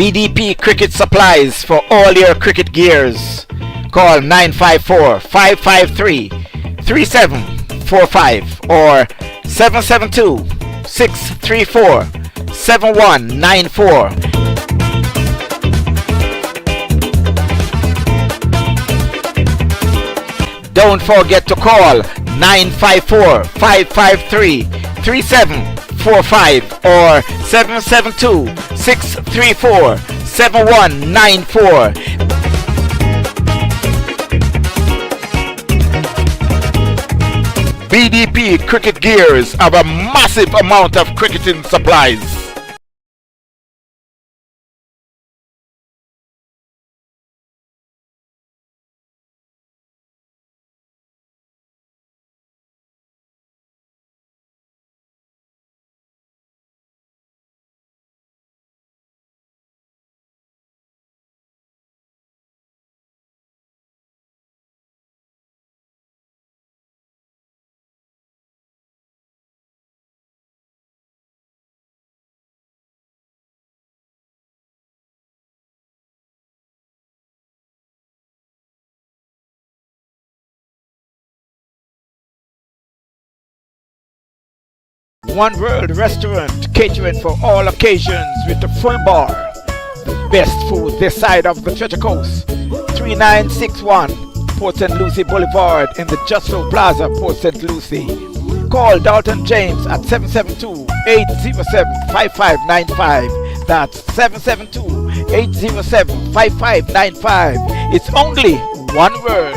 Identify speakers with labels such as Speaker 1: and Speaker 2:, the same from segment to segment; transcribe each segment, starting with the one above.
Speaker 1: BDP Cricket Supplies for all your cricket gears. Call 954-553-3745 or 772-634-7194. Don't forget to call 954-553-3745 or 772-634-7194. BDP Cricket Gears have a massive amount of cricketing supplies. One World Restaurant, catering for all occasions with a full bar. The best food this side of the Treasure Coast. 3961 Port St. Lucie Boulevard in the Justro Plaza, Port St. Lucie. Call Dalton James at 772-807-5595. That's 772-807-5595. It's only One World.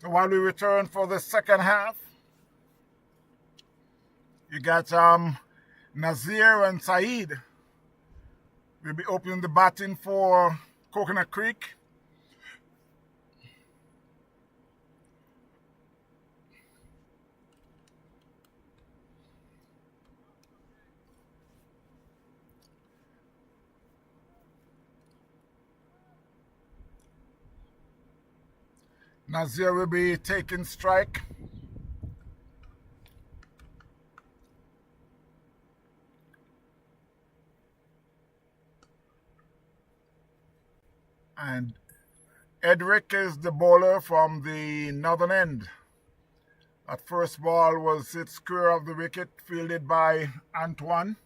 Speaker 2: So while we return for the second half, you got Nazir and Saeed will be opening the batting for Coconut Creek. Nazir will be taking strike. And Edric is the bowler from the northern end. That first ball was hit square of the wicket, fielded by Antoine.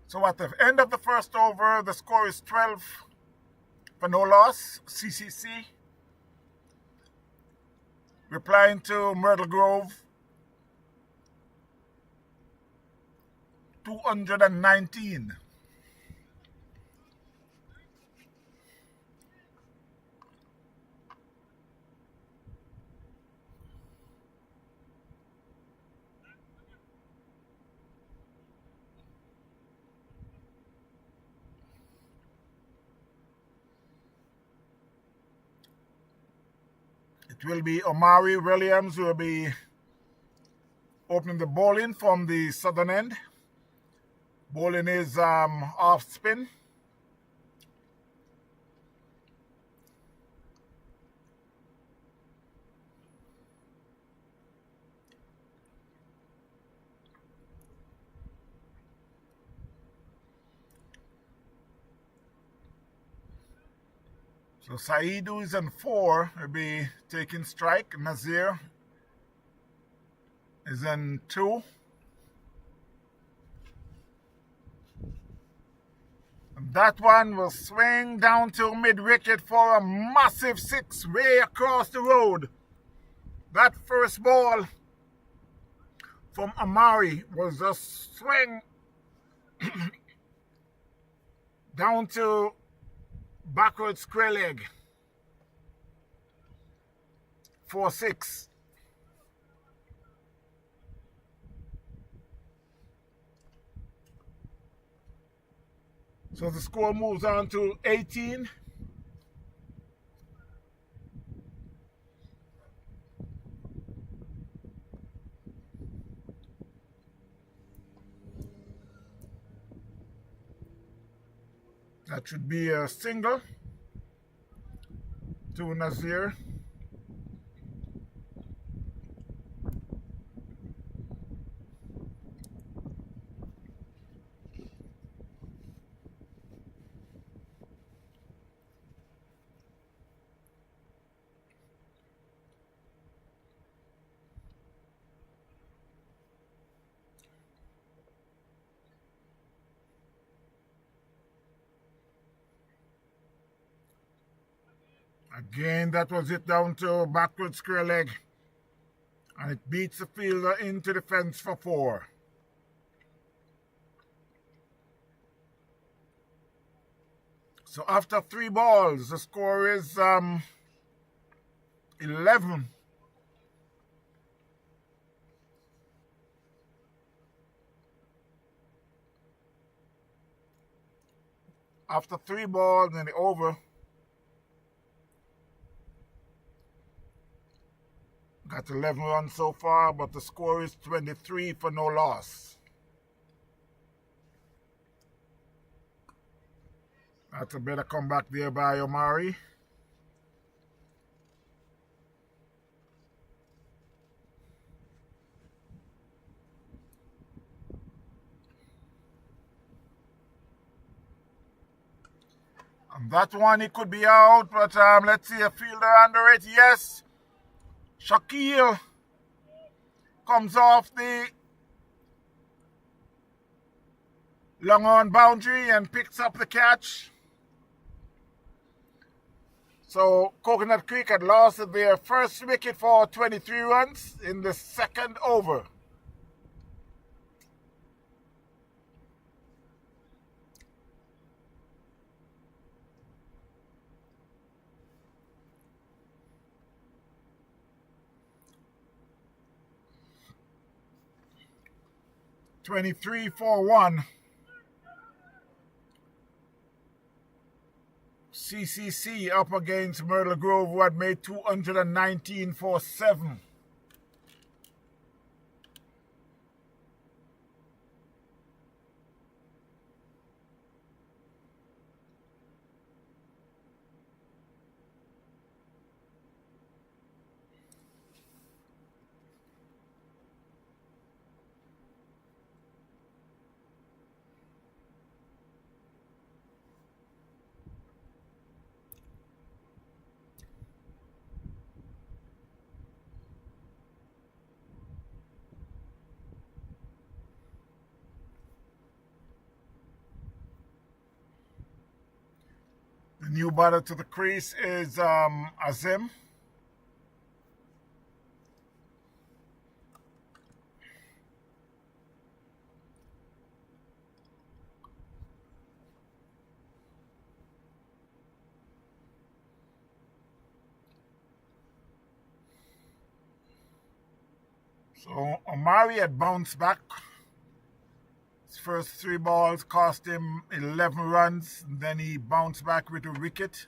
Speaker 2: So at the end of the first over, the score is 12 for no loss. CCC replying to Myrtle Grove, 219. will be Omari Williams who will be opening the bowling from the southern end. Bowling is off spin. So Saeed, who is in 4, will be taking strike. Nazir is in 2. And that one will swing down to mid-wicket for a massive 6 way across the road. That first ball from Amari was a swing down to backward square leg for 6. So the score moves on to 18. That should be a single to Nazir. Again, that was it down to backward square leg. And it beats the fielder into the fence for 4. So after 3 balls, the score is 11. After 3 balls and the over, got 11 runs so far, but the score is 23 for no loss. That's a better comeback there by Omari. And that one, it could be out, but let's see a fielder under it. Yes. Shaquille comes off the long on boundary and picks up the catch. So Coconut Creek had lost their first wicket for 23 runs in the second over. (23 for 1). CCC up against Myrtle Grove, who had made 219 for 7. The new batter to the crease is Azim. So Omari had bounced back. His first 3 balls cost him 11 runs. And then he bounced back with a wicket.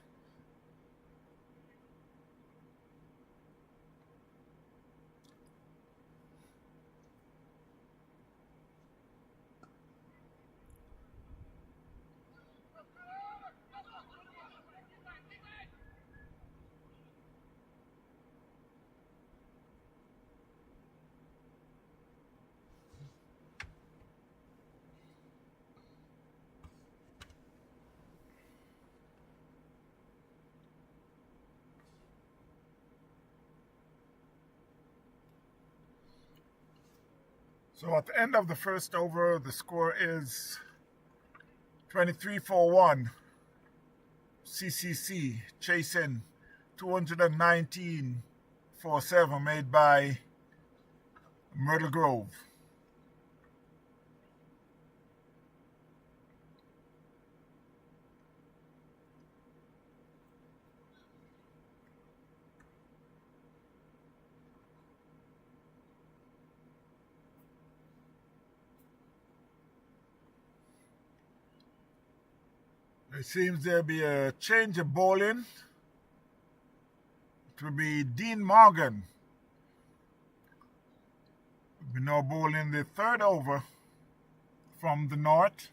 Speaker 2: So at the end of the first over, the score is 23-1. CCC chasing 219-7 made by Myrtle Grove. It seems there'll be a change of bowling. It will be Dean Morgan. We'll be now bowling the third over from the north.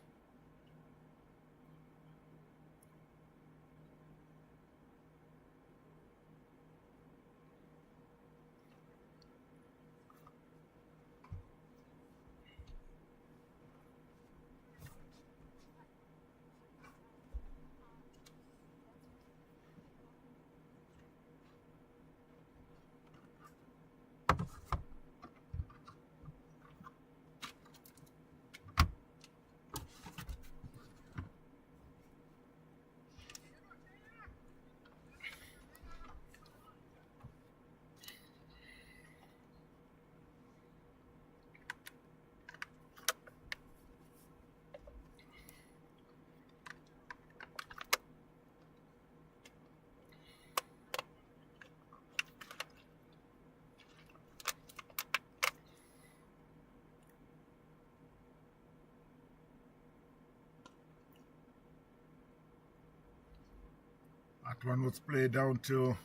Speaker 2: That one was played down to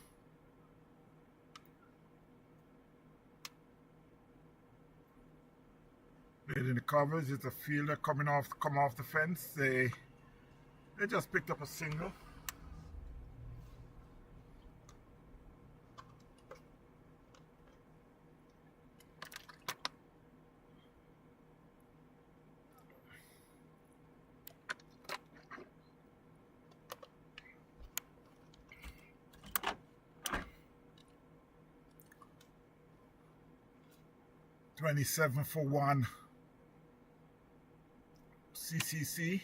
Speaker 2: played in the covers. It's a fielder come off the fence. They just picked up a single. $27-1 CCC.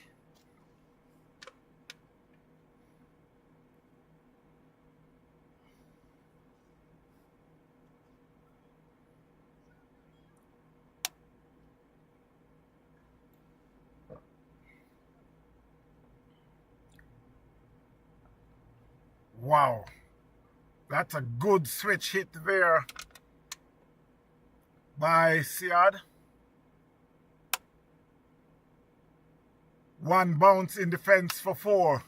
Speaker 2: Wow, that's a good switch hit there by Siad. One bounce in defense for 4.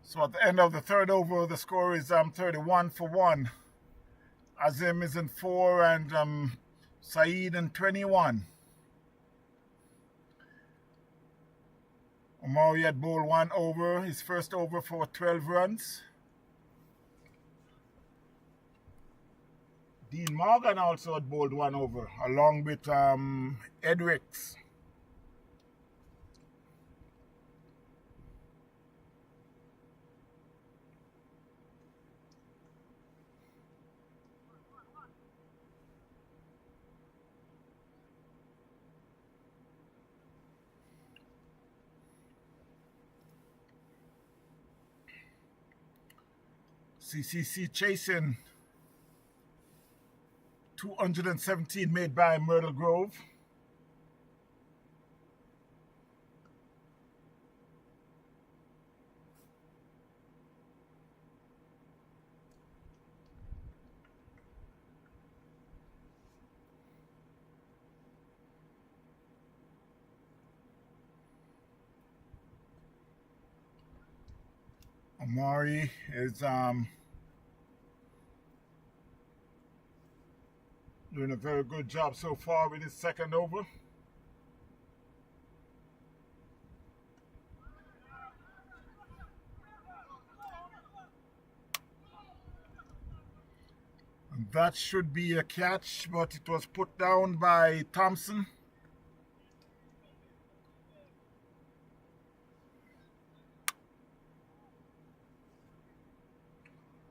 Speaker 2: So at the end of the third over, the score is 31 for 1. Azim is in 4 and Saeed in 21. Omari had bowled 1 over, his first over for 12 runs. Dean Morgan also had bowled 1 over, along with Edricks. CCC chasing 217 made by Myrtle Grove. Amari is doing a very good job so far with his second over. And that should be a catch, but it was put down by Thompson.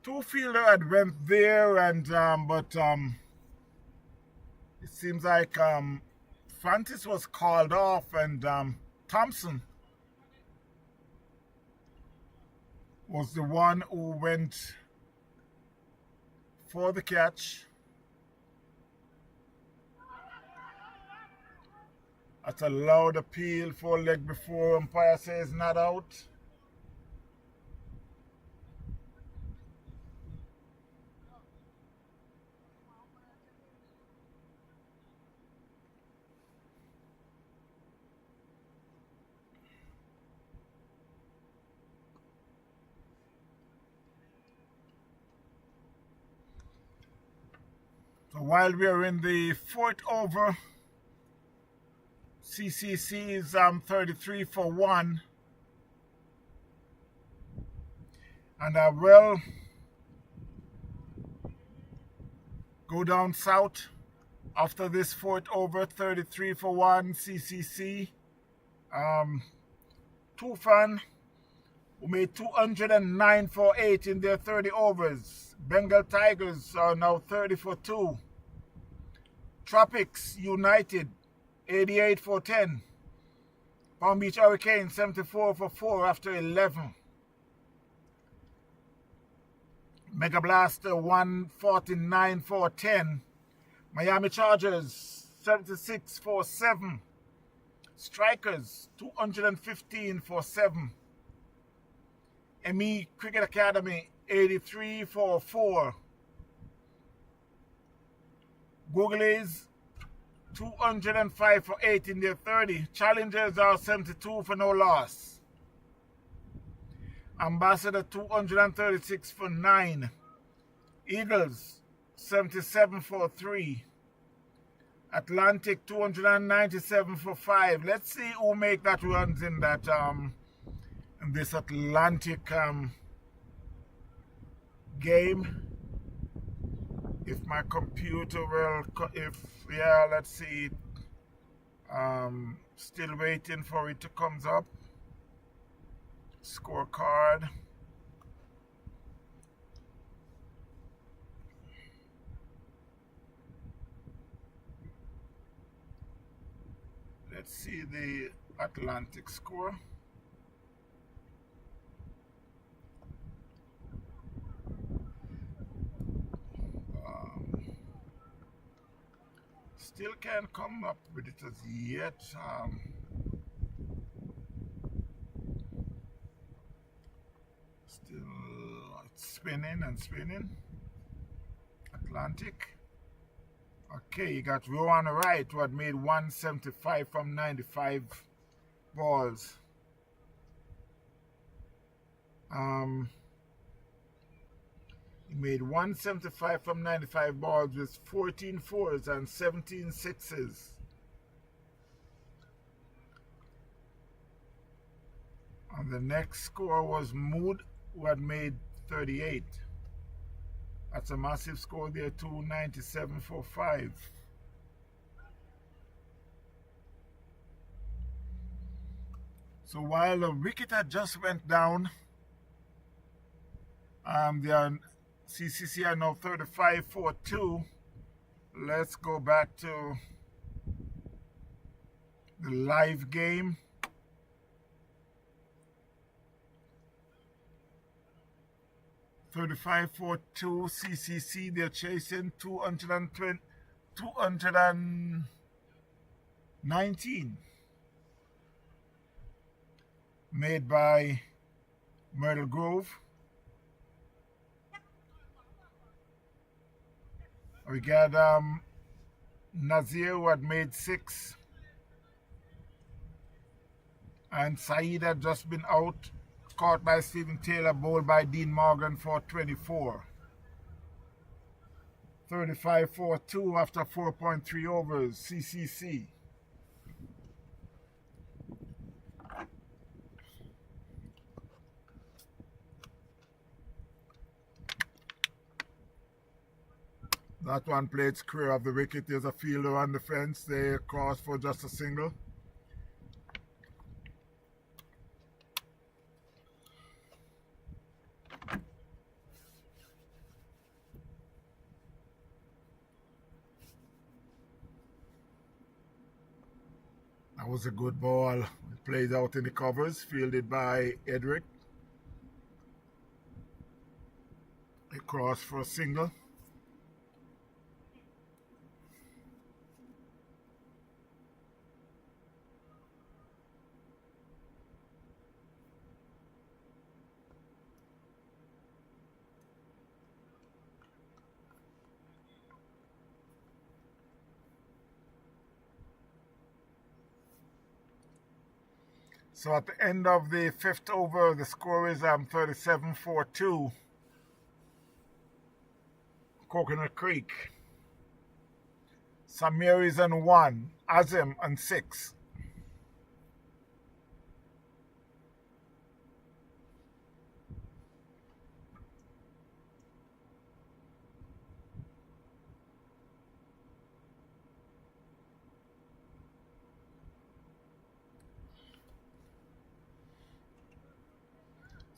Speaker 2: Two fielder had went there, and but it seems like Francis was called off, and Thompson was the one who went for the catch. That's a loud appeal for leg before umpire says not out. So while we are in the fourth over, CCC is 33 for 1. And I will go down south after this fourth over, 33 for 1, CCC. Tufan, who made 209 for 8 in their 30 overs. Bengal Tigers are now 30 for 2. Tropics United, 88 for 10. Palm Beach Hurricanes, 74 for 4 after 11. Mega Blaster, 149 for 10. Miami Chargers, 76 for 7. Strikers, 215 for 7. ME Cricket Academy, 83 for 4. Googleys, 205 for 8 in their 30. Challengers are 72 for no loss. Ambassador, 236 for 9. Eagles, 77 for 3. Atlantic, 297 for 5. Let's see who make that runs in that in this Atlantic game. If my computer will, yeah, let's see. Still waiting for it to come up. Scorecard. Let's see the Atlantic score. Still can't come up with it as yet. Still, it's spinning and spinning. Atlantic. Okay, you got Rowan Wright, who had made 175 from 95 balls. He made 175 from 95 balls with 14 fours and 17 sixes. And the next score was Mood, who had made 38. That's a massive score there, 297 for 5. So while the wicket had just went down, the CCC are now 35 for 2. Let's go back to the live game. $35 for 2 CCC. They're chasing 219. Made by Myrtle Grove. We got Nazir, who had made 6. And Saeed had just been out, caught by Stephen Taylor, bowled by Dean Morgan for 24. 35 for 2 after 4.3 overs, CCC. That one played square of the wicket. There's a fielder on the fence. They cross for just a single. That was a good ball. It played out in the covers, fielded by Edric. They cross for a single. So at the end of the 5th over, the score is 37 for 2. Coconut Creek. Samir is on 1. Azim on 6.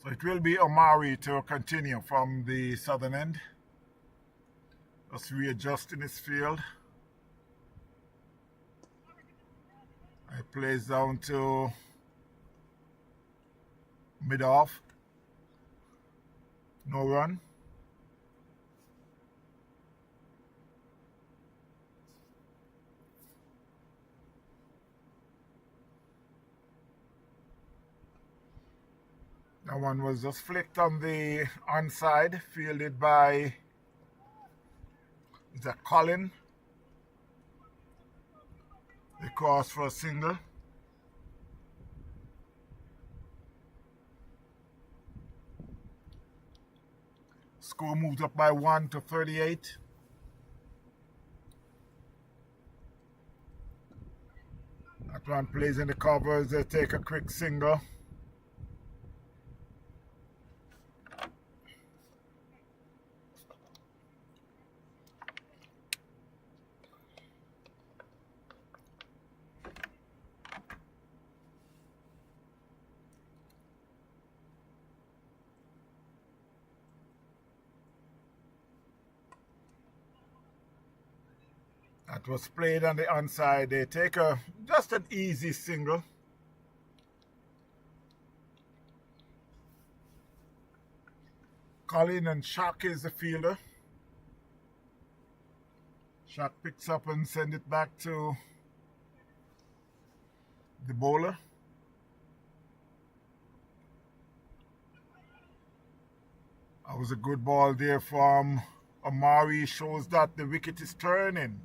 Speaker 2: So it will be Omari to continue from the southern end. Just readjusting his field. It plays down to mid-off. No run. That one was just flicked on the onside, fielded by, is that Colin? They cross for a single. Score moved up by 1 to 38. That one plays in the covers. They take a quick single. That was played on the onside. They take just an easy single. Colin and Shaq is the fielder. Shaq picks up and sends it back to the bowler. That was a good ball there from Omari. Shows that the wicket is turning.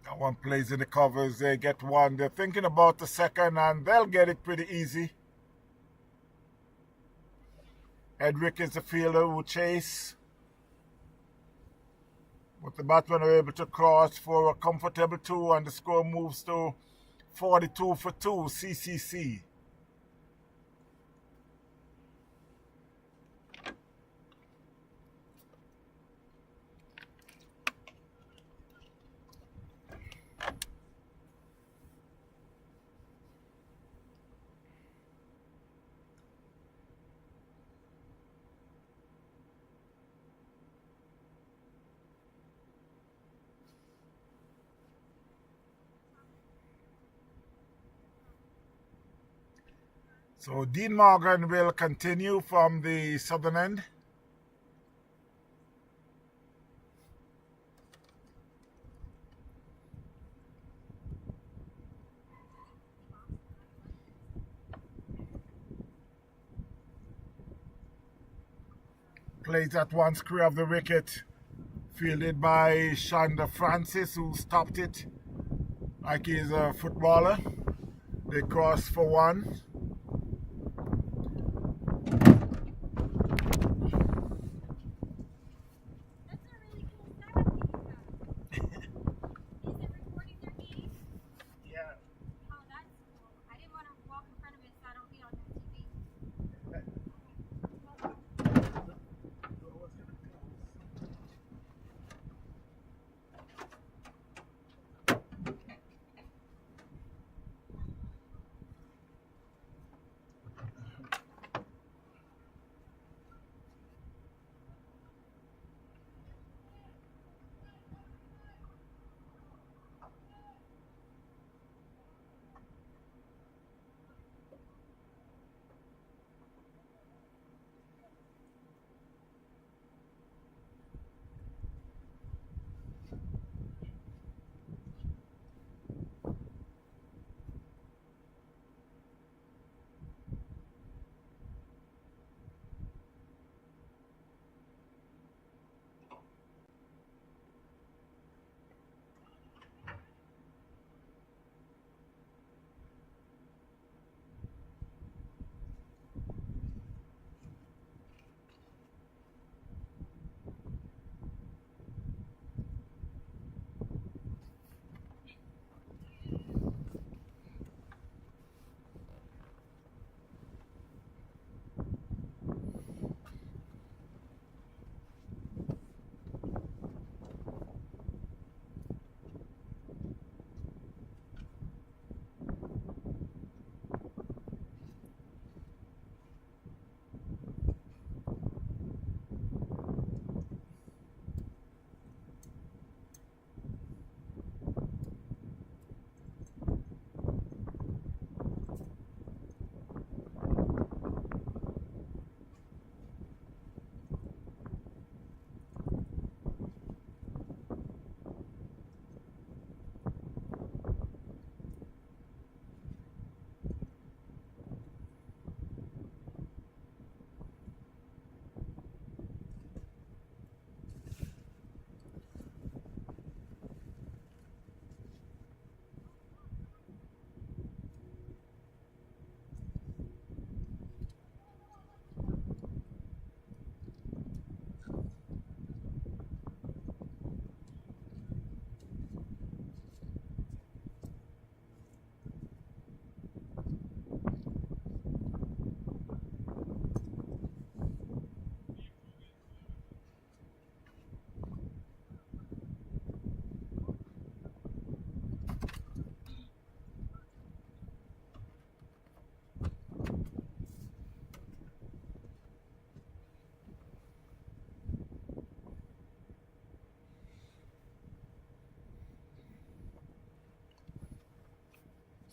Speaker 2: That one plays in the covers. They get one. They're thinking about the second, and they'll get it pretty easy. Edric is the fielder who chase. But the batsmen are able to cross for a comfortable 2, and the score moves to 42 for 2, CCC. So Dean Morgan will continue from the southern end. Plays at one square of the wicket. Fielded by Shonda Francis, who stopped it like he's a footballer. They cross for 1.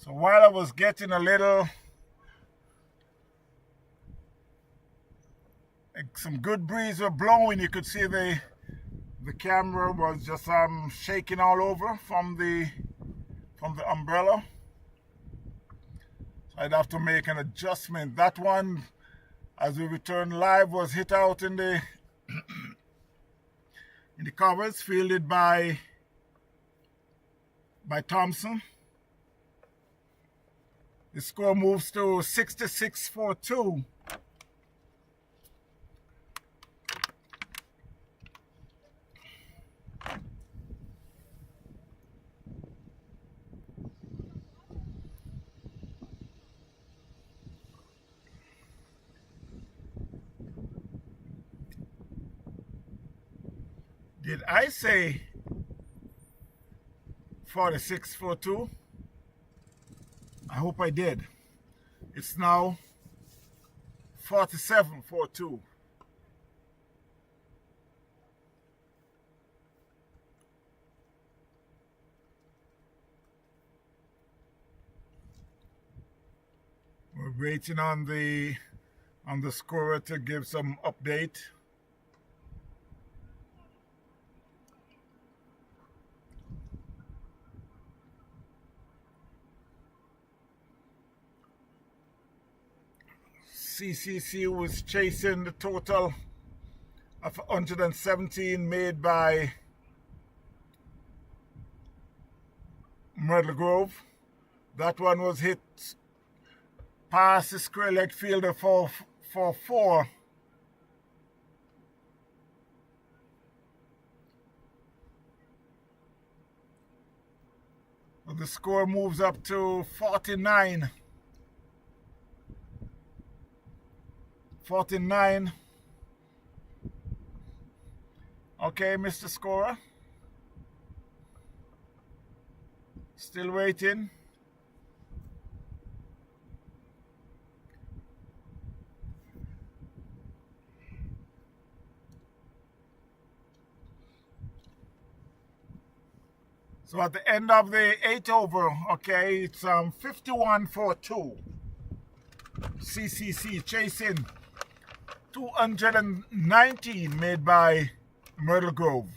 Speaker 2: So while I was getting a little, like some good breeze were blowing, you could see the camera was just shaking all over from the umbrella. So I'd have to make an adjustment. That one, as we return live, was hit out in the covers, fielded by by Thompson. The score moves to 66-42. Did I say 46-42? I hope I did. It's now 47-42. We're waiting on the scorer to give some update. CCC was chasing the total of 117 made by Myrtle Grove. That one was hit past the square leg fielder for 4. The score moves up to 49. 49. Okay, Mr. Scorer. Still waiting. So at the end of the 8th over, okay, it's 51-42. CCC chasing 219 made by Myrtle Grove.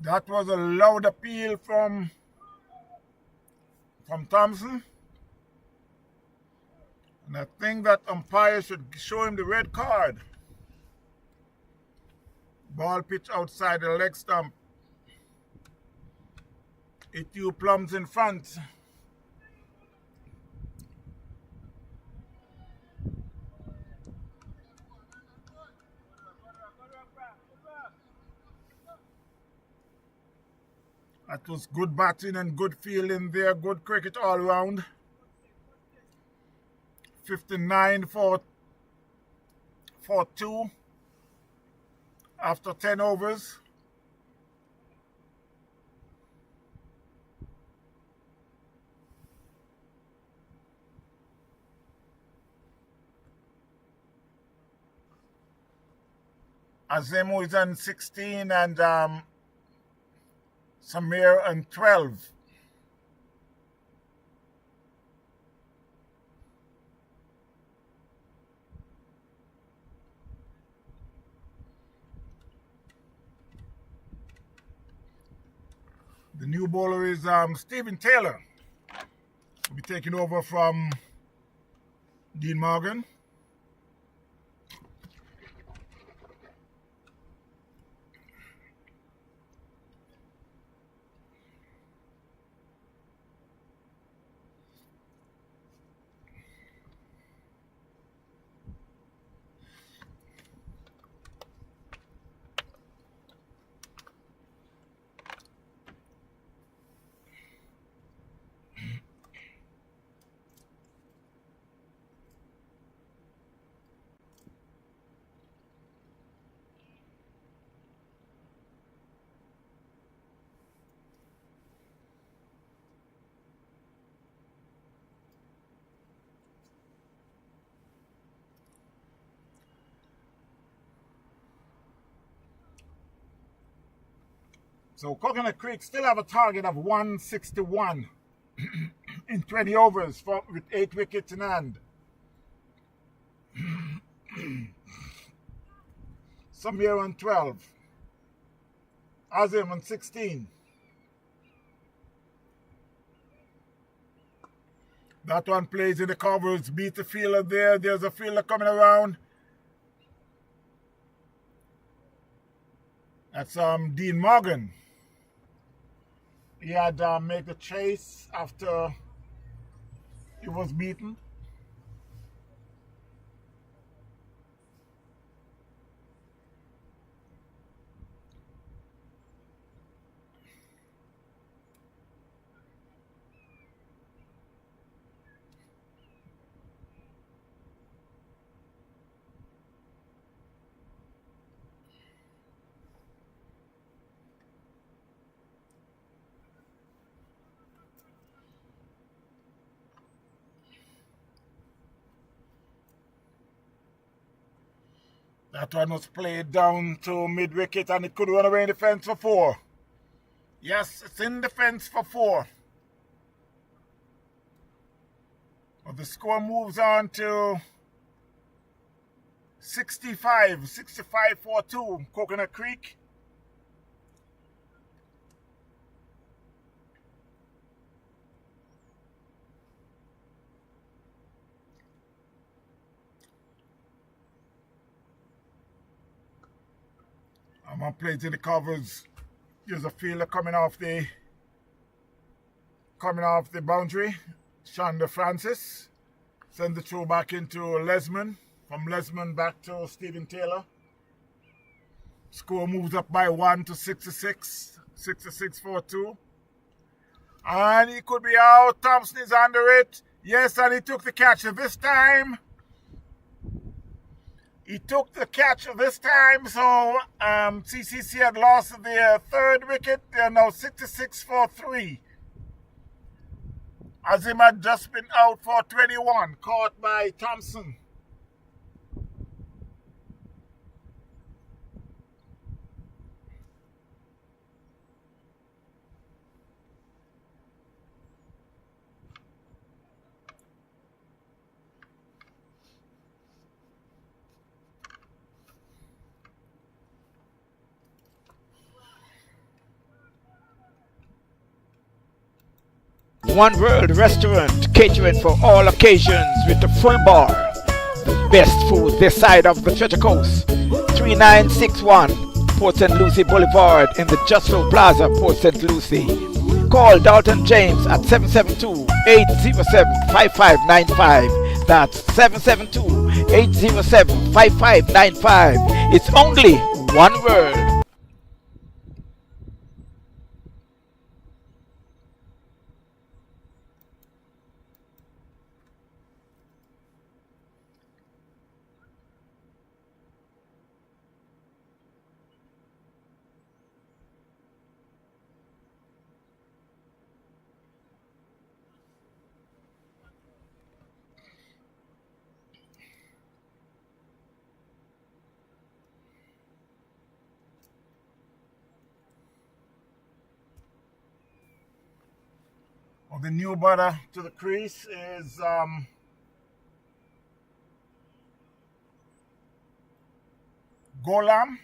Speaker 2: That was a loud appeal from Thompson. And I think that umpire should show him the red card. Ball pitch outside the leg stump. It two plums in front. That was good batting and good fielding there. Good cricket all round. 59 for 2 after 10 overs. Azemu is on 16 and Samir on 12. The new bowler is Stephen Taylor. Will be taking over from Dean Morgan. So Coconut Creek still have a target of 161 in 20 overs with 8 wickets in hand. Samir on 12. Azim on 16. That one plays in the covers. Beat the fielder there. There's a fielder coming around. That's Dean Morgan. He had made the chase after he was beaten. That one was played down to mid-wicket and it could run away in the fence for 4. Yes, it's in the fence for 4. But the score moves on to 65 for 2, Coconut Creek. I'm going to play to the covers. There's a fielder coming off the boundary. Shonda Francis. Send the throw back into Lesman. From Lesman back to Stephen Taylor. Score moves up by 1 to 66. 66 for 2. And he could be out. Thompson is under it. Yes, and he took the catch this time. He took the catch this time, so CCC had lost their 3rd wicket. They are now 66 for 3. Azim had just been out for 21, caught by Thompson.
Speaker 1: One World Restaurant, catering for all occasions with a full bar. The best food this side of the Treasure Coast. 3961 Port St. Lucie Boulevard in the Justro Plaza, Port St. Lucie. Call Dalton James at 772-807-5595. That's 772-807-5595. It's only One World.
Speaker 2: Well, the new batter to the crease is Golam.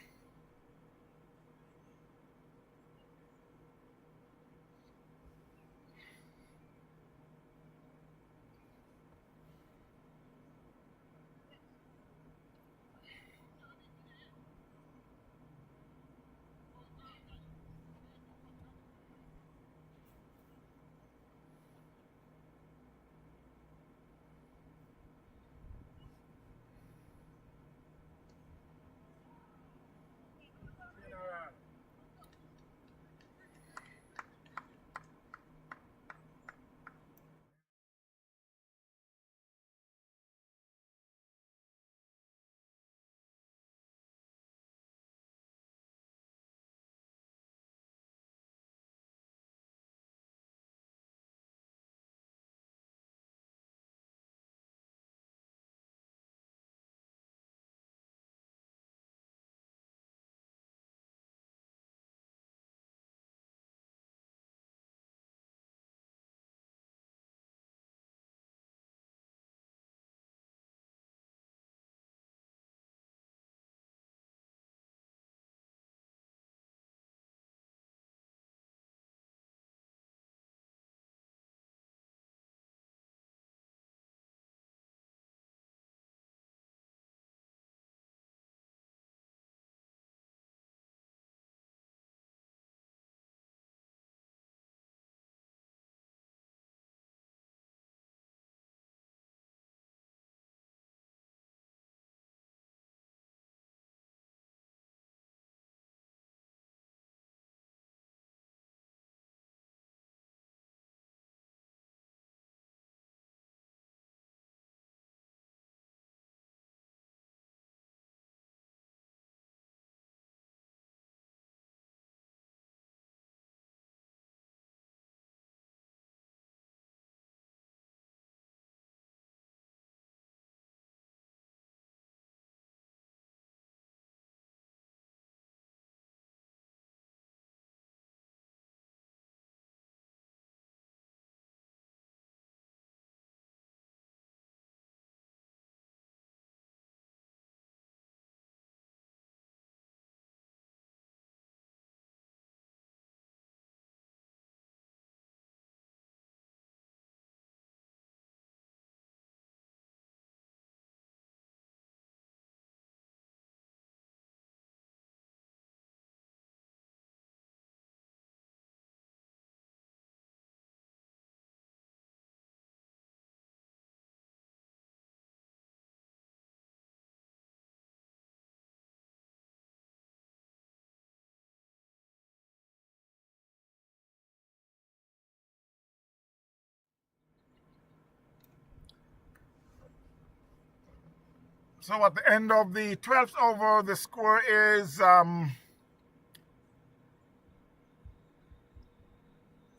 Speaker 2: So at the end of the 12th over, the score is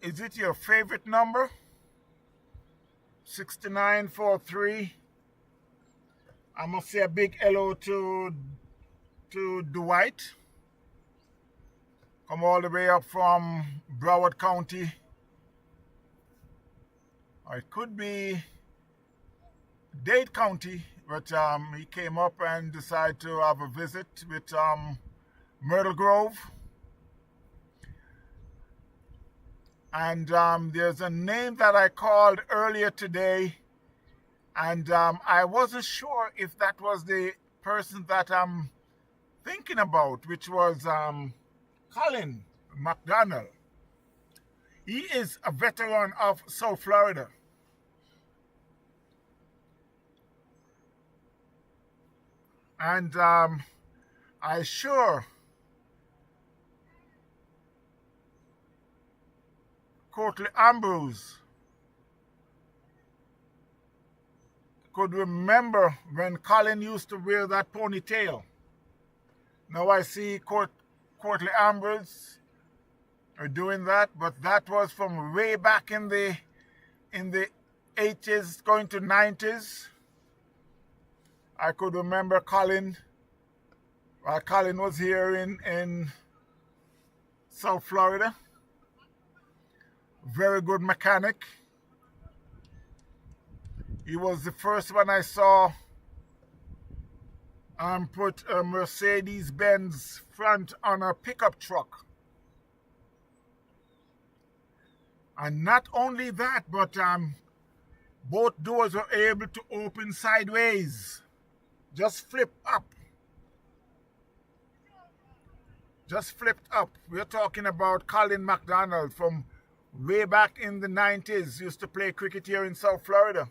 Speaker 2: it your favorite number? 69-43. I must say a big hello to Dwight. Come all the way up from Broward County. Or it could be Dade County, but he came up and decided to have a visit with Myrtle Grove. And there's a name that I called earlier today, and I wasn't sure if that was the person that I'm thinking about, which was Colin McDonald. He is a veteran of South Florida. And I sure Courtly Ambrose could remember when Colin used to wear that ponytail. Now I see Courtly Ambrose are doing that, but that was from way back in the 80s going to 90s. I could remember Colin while Colin was here in South Florida. Very good mechanic. He was the first one I saw put a Mercedes-Benz front on a pickup truck. And not only that, but both doors were able to open sideways. Just flip up. Just flipped up. We're talking about Colin McDonald from way back in the 90s. Used to play cricket here in South Florida.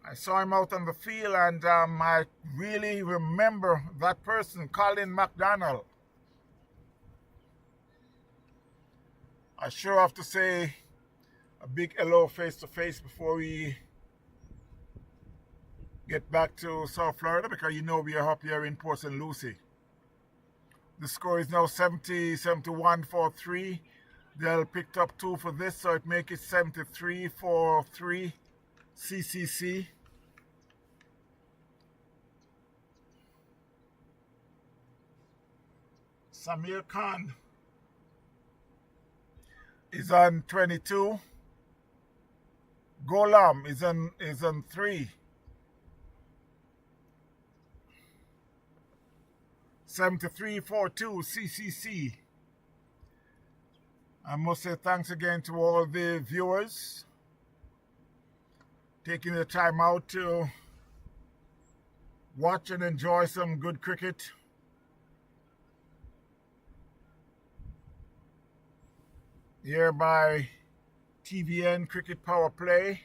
Speaker 2: I saw him out on the field, and I really remember that person, Colin McDonald. I sure have to say a big hello face to face before we get back to South Florida, because you know we are up here in Port St. Lucie. The score is now 70-71 for 3. They'll picked up 2 for this, so it makes it 73 for 3 CCC. Samir Khan is on 22. Golam is on 3. 73-42 CCC. I must say thanks again to all the viewers taking the time out to watch and enjoy some good cricket. Here by TVN Cricket Power Play.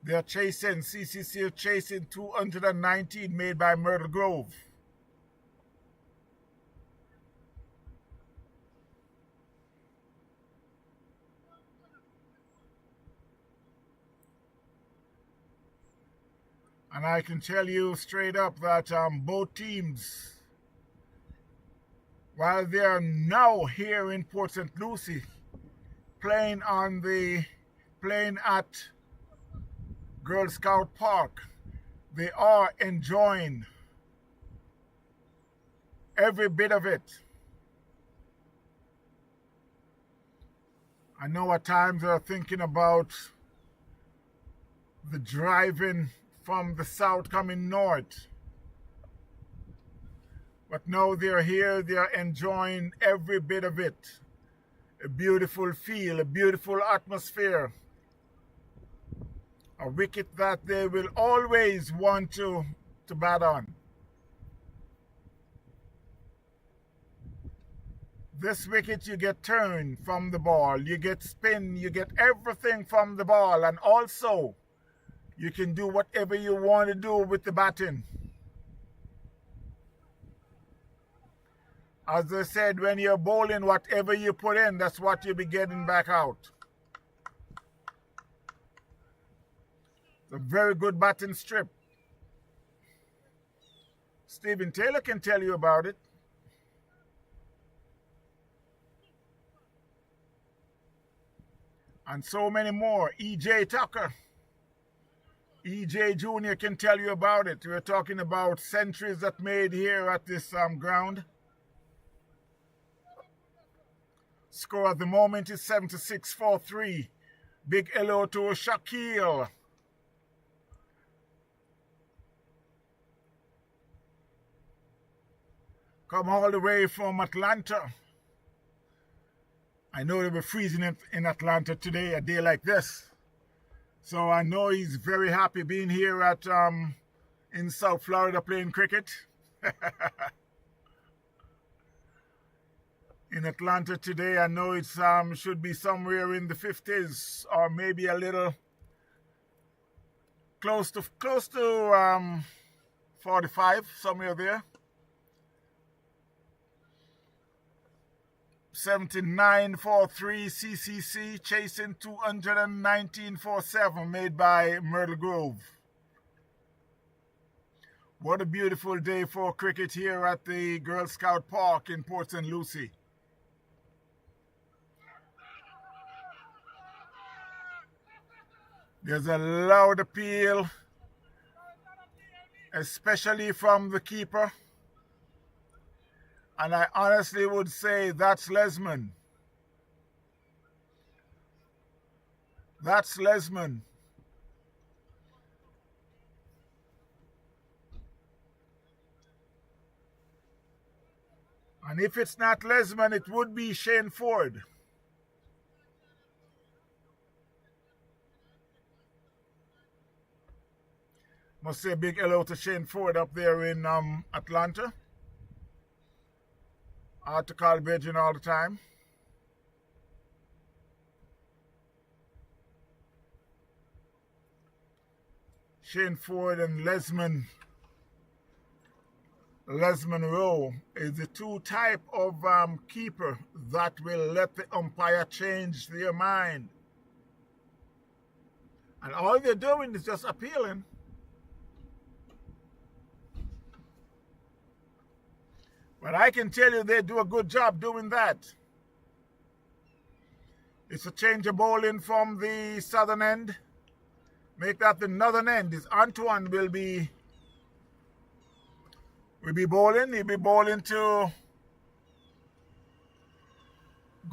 Speaker 2: They are chasing, CCC are chasing 219 made by Myrtle Grove. And I can tell you straight up that both teams, while they are now here in Port St. Lucie, playing at Girl Scout Park, they are enjoying every bit of it. I know at times they're thinking about the driving from the south coming north. But now they're here, they're enjoying every bit of it. A beautiful feel, a beautiful atmosphere. A wicket that they will always want to bat on. This wicket you get turn from the ball, you get spin, you get everything from the ball, and also you can do whatever you want to do with the batting. As I said, when you're bowling, whatever you put in, that's what you'll be getting back out. It's a very good batting strip. Stephen Taylor can tell you about it. And so many more. E.J. Tucker. E.J. Jr. can tell you about it. We're talking about centuries that made here at this ground. Score at the moment is 76-43. Big hello to Shaquille. come all the way from Atlanta. I know they were freezing in Atlanta today, a day like this. So I know he's very happy being here at in South Florida playing cricket. In Atlanta today, I know it's should be somewhere in the 50s or maybe a little close to 45, somewhere there. 79.43 CCC, chasing 219.47 made by Myrtle Grove. What a beautiful day for cricket here at the Girl Scout Park in Port St. Lucie. There's a loud appeal, especially from the keeper. And I honestly would say that's Lesman. That's Lesman. And if it's not Lesman, it would be Shane Ford. Must say a big hello to Shane Ford up there in Atlanta. I had to call Virgin all the time. Shane Ford and Lesman Rowe is the two type of keeper that will let the umpire change their mind. And all they're doing is just appealing. But I can tell you they do a good job doing that. It's a change of bowling from the southern end. Make that the northern end. This Antoine will be bowling. He'll be bowling to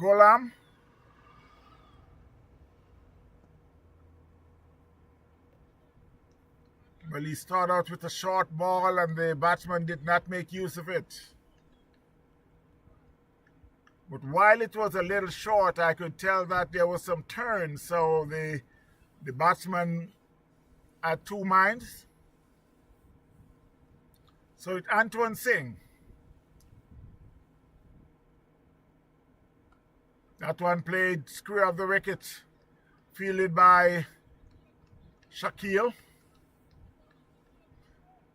Speaker 2: Golam. Well, he started out with a short ball and the batsman did not make use of it. But while it was a little short, I could tell that there was some turn. So the batsman had two minds. So it's Antoine Singh. That one played square of the wicket, fielded by Shaquille.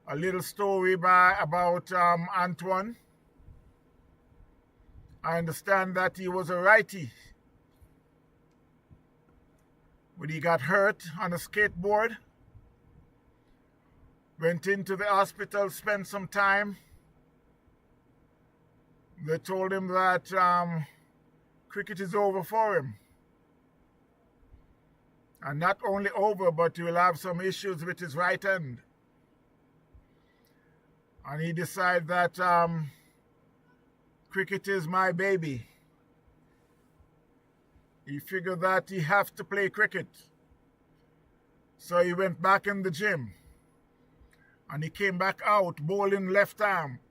Speaker 2: A little story about Antoine. I understand that he was a righty. When he got hurt on a skateboard, went into the hospital, spent some time. They told him that cricket is over for him. And not only over, but he will have some issues with his right hand. And he decided that cricket is my baby. He figured that he have to play cricket. So he went back in the gym. And he came back out bowling left arm,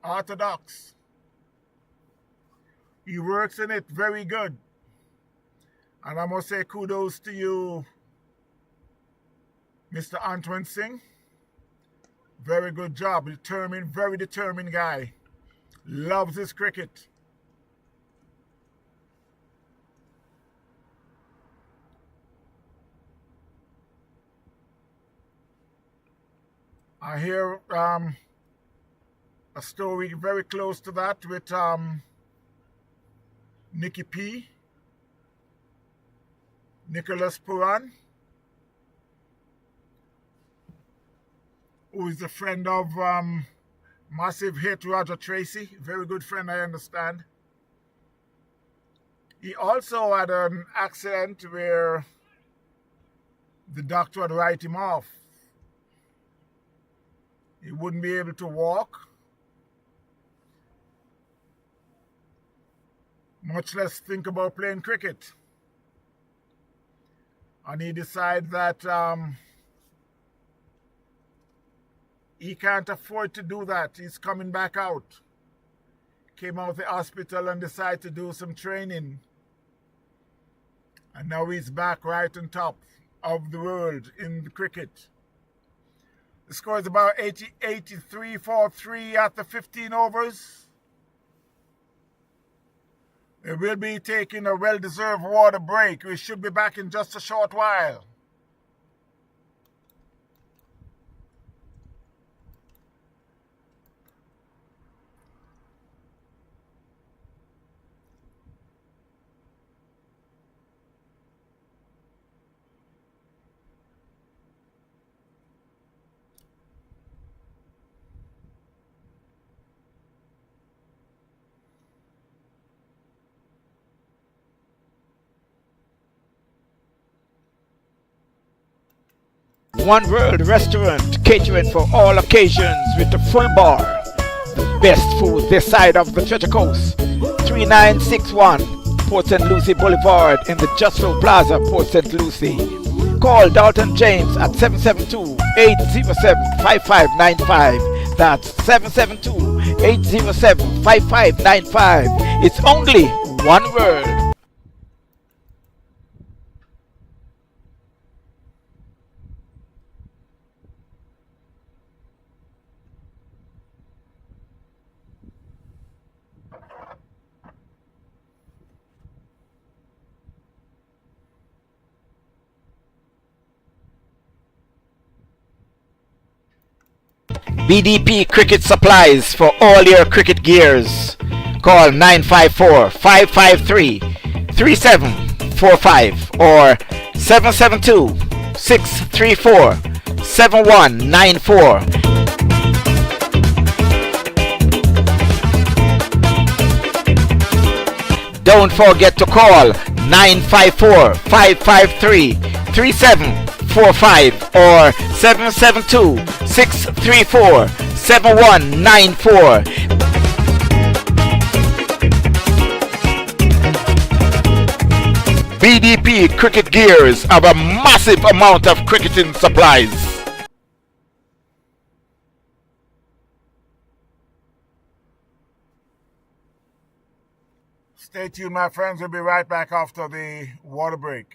Speaker 2: orthodox. He works in it very good. And I must say kudos to you, Mr. Antoine Singh. Very good job. Determined, very determined guy. Loves his cricket. I hear a story very close to that with Nicky P. Nicholas Puran, who is a friend of massive hit Roger Tracy. Very good friend, I understand. He also had an accident where the doctor had write him off. He wouldn't be able to walk, much less think about playing cricket. And he decided that He can't afford to do that. He's coming back out. Came out of the hospital and decided to do some training. And now he's back right on top of the world in the cricket. The score is about 83 for 3 after 15 overs. We will be taking a well-deserved water break. We should be back in just a short while.
Speaker 1: One World Restaurant, catering for all occasions with a full bar. The best food this side of the Treasure Coast. 3961 Port St. Lucie Boulevard in the Justro Plaza, Port St. Lucie. Call Dalton James at 772-807-5595. That's 772-807-5595. It's only One World. BDP Cricket Supplies for all your cricket gears. Call 954-553-3745 or 772-634-7194. Don't forget to call 954-553-3745 or 772-634-7194. BDP Cricket Gears have a massive amount of cricketing supplies.
Speaker 2: Stay tuned, my friends. We'll be right back after the water break.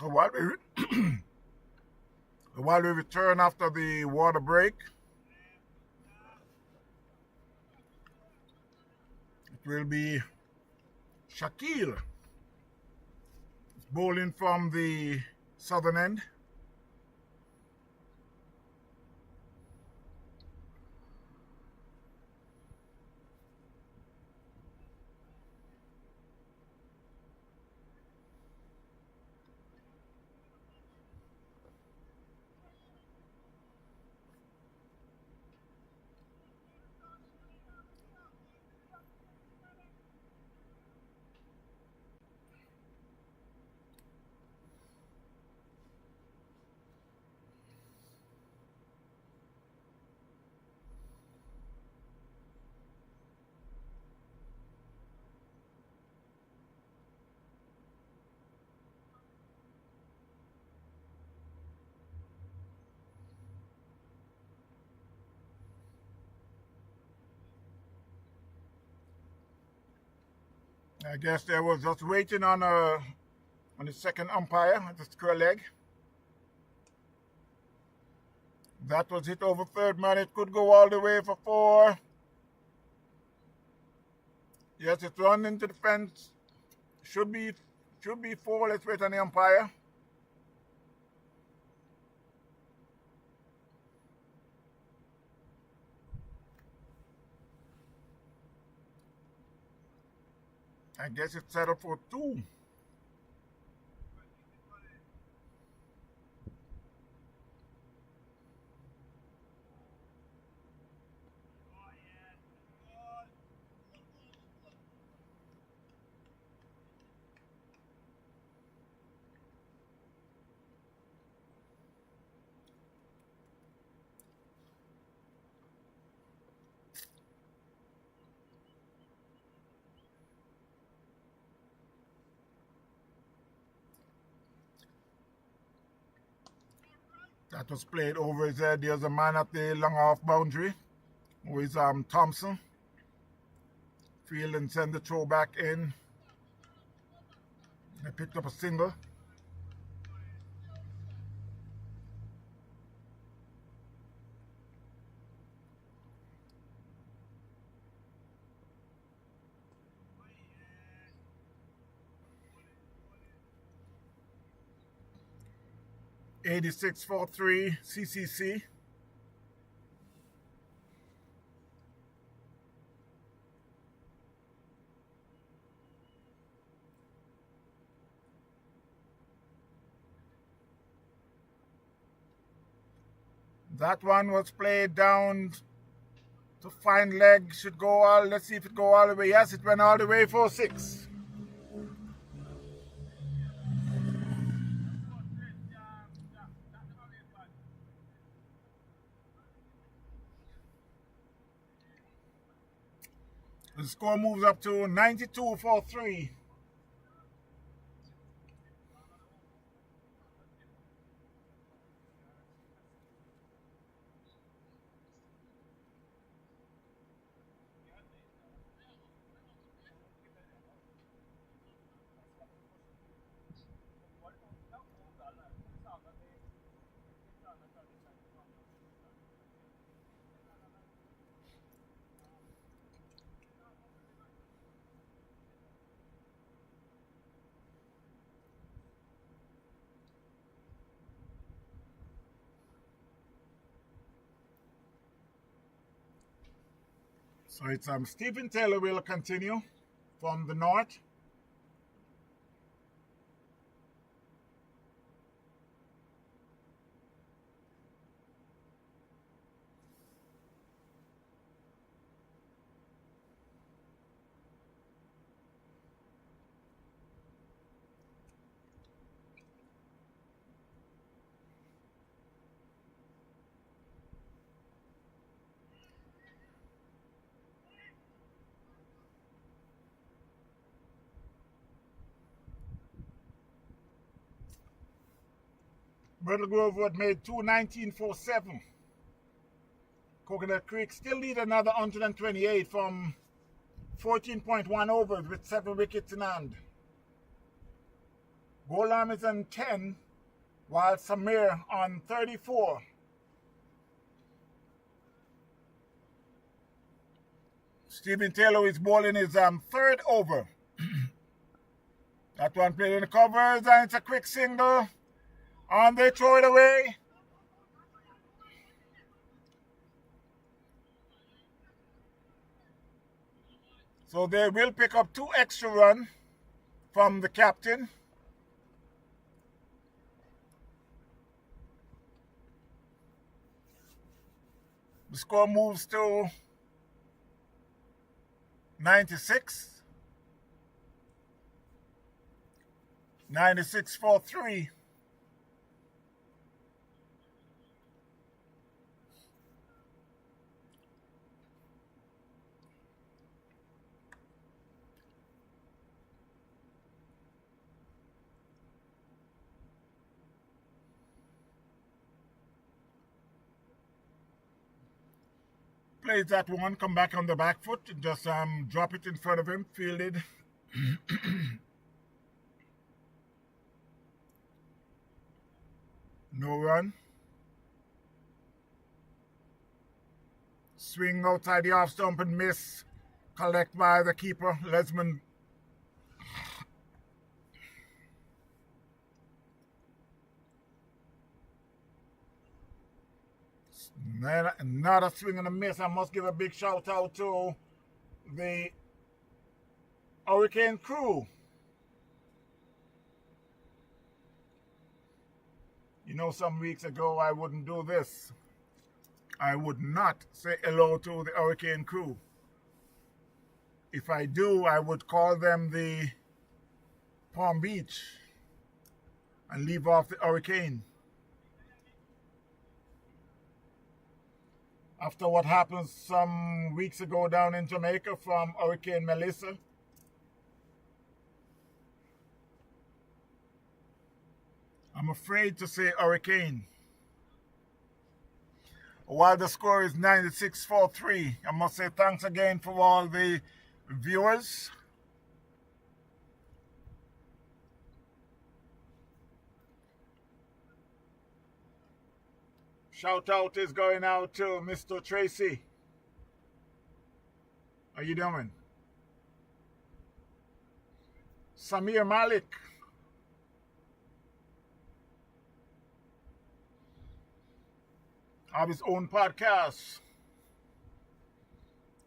Speaker 2: So while we return after the water break, it will be Shaquille bowling from the southern end. I guess they was just waiting on the second umpire at the square leg. That was hit over third man. It could go all the way for 4. Yes, it's run into the fence. Should be 4. Let's wait on the umpire. I guess it's set up for 2. That was played over his head. There's a man at the long off boundary, who is Thompson. Field and send the throw back in. They picked up a single. (86-43) CCC. That one was played down to fine leg. Should go all. Let's see if it go all the way. Yes, it went all the way for 6. The score moves up to 92-43. So it's Stephen Taylor will continue from the north. Myrtle Grove had made 219-47. Coconut Creek still lead another 128 from 14.1 overs with 7 wickets in hand. Bolam is on 10, while Samir on 34. Stephen Taylor is bowling his third over. That one played in the covers, and it's a quick single. And they throw it away. So they will pick up 2 extra runs from the captain. The score moves to 96. 96-3. Plays that one, come back on the back foot, just drop it in front of him, fielded. No run. Swing outside the off stump and miss. Collect by the keeper, Lesman. Not a swing and a miss. I must give a big shout out to the Hurricane crew. You know, some weeks ago I wouldn't do this. I would not say hello to the Hurricane crew. If I do, I would call them the Palm Beach and leave off the Hurricane. After what happened some weeks ago down in Jamaica from Hurricane Melissa, I'm afraid to say Hurricane. While the score is 96-3, I must say thanks again for all the viewers. Shout out is going out to Mr. Tracy. How you doing? Samir Malik. Have his own podcast.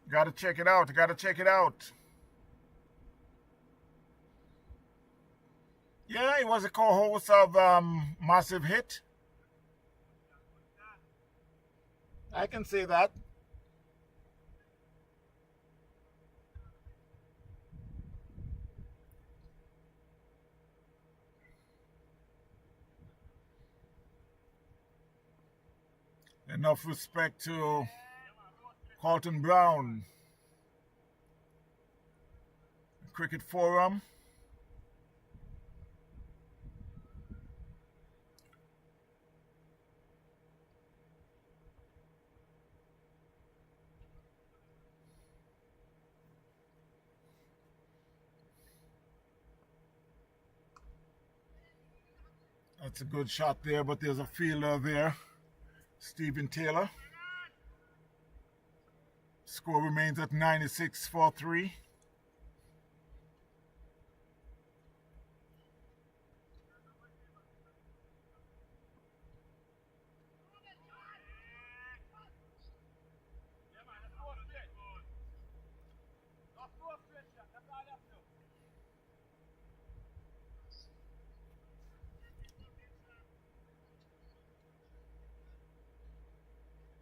Speaker 2: Gotta check it out. Gotta check it out. Yeah, he was a co-host of Massive Hit. I can say that. Enough respect to Carlton Brown, Cricket Forum. That's a good shot there, but there's a fielder there. Stephen Taylor. Score remains at 96-3.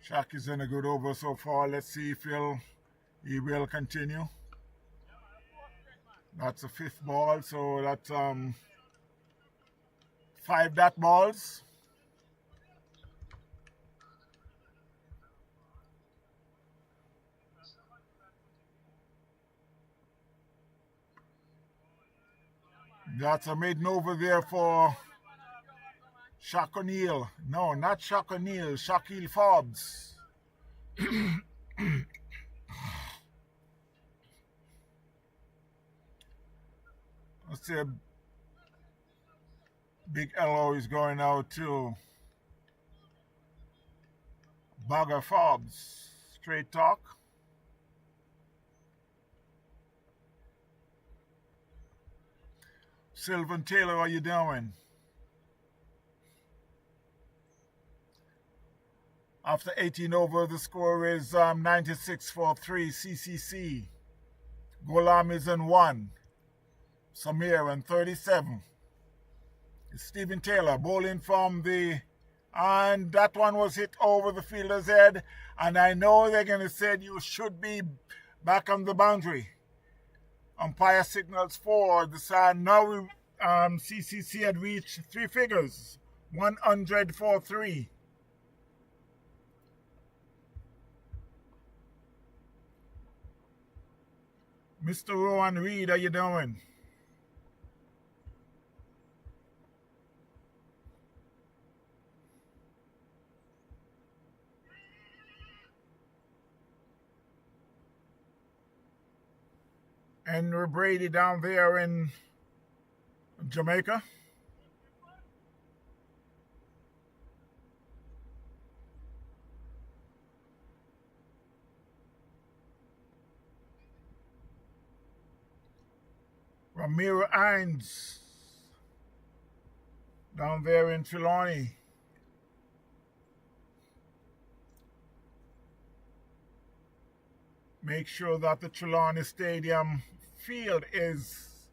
Speaker 2: Shaq is in a good over so far. Let's see if he will continue. That's a 5th ball, so that's 5 dot balls. That's a maiden over there for Shaq O'Neal. No, not Shaq O'Neal. Shaquille Forbes. Let's see. Big LO is going out to Bagger Forbes. Straight talk. Sylvan Taylor, how you doing? After 18 over, the score is 96 for 3 CCC. Golam is in 1. Samir in 37. It's Stephen Taylor bowling from the... And that one was hit over the fielder's head. And I know they're going to say you should be back on the boundary. Umpire signals for the side. Now CCC had reached 3 figures. 100 for 3. Mr. Rowan Reed, how you doing? Henry Brady down there in Jamaica. Ramiro Hines down there in Trelawney. Make sure that the Trelawney Stadium field is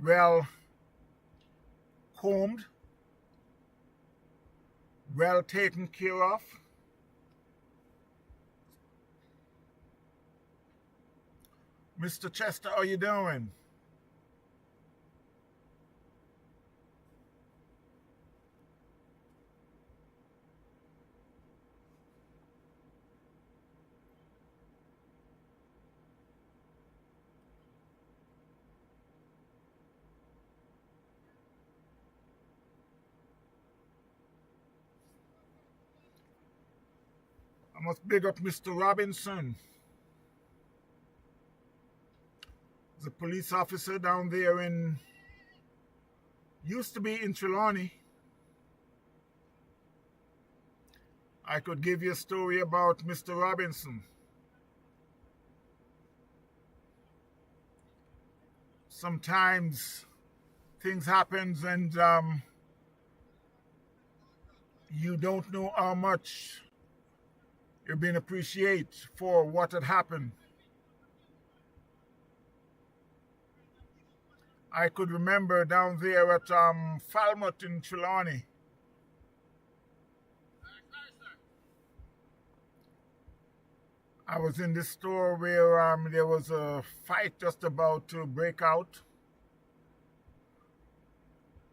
Speaker 2: well combed, well taken care of. Mr. Chester, how you doing? I must big up Mr. Robinson, the police officer down there used to be in Trelawney. I could give you a story about Mr. Robinson. Sometimes things happen and you don't know how much you're being appreciated for what had happened. I could remember down there at Falmouth in Trelawney. I was in this store where there was a fight just about to break out.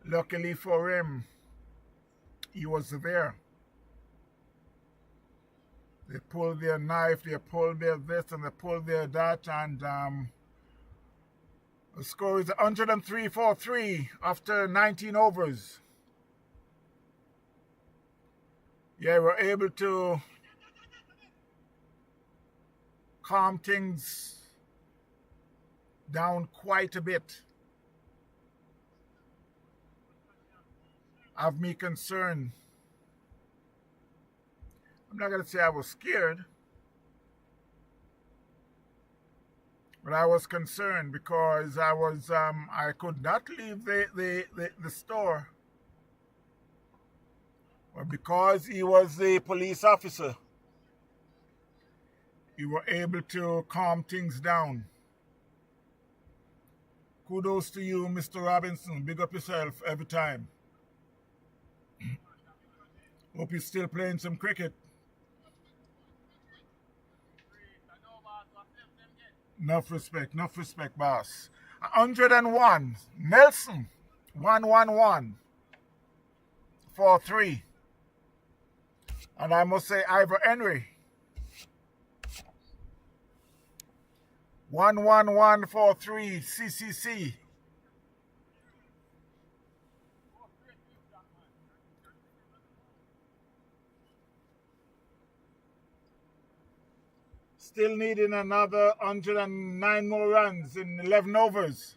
Speaker 2: Luckily for him, he was there. They pulled their knife, they pulled their this, and they pulled their that, and the score is 103 for 3 after 19 overs. Yeah, we're able to calm things down quite a bit. Have me concerned. I'm not going to say I was scared, but I was concerned because I could not leave the store. But because he was the police officer, you were able to calm things down. Kudos to you, Mr. Robinson. Big up yourself every time. Hope you're still playing some cricket. Enough respect, boss. 101. Nelson, 111 for 3. And I must say, Ivor Henry, 111 for 3 CCC. Still needing another 109 more runs in 11 overs.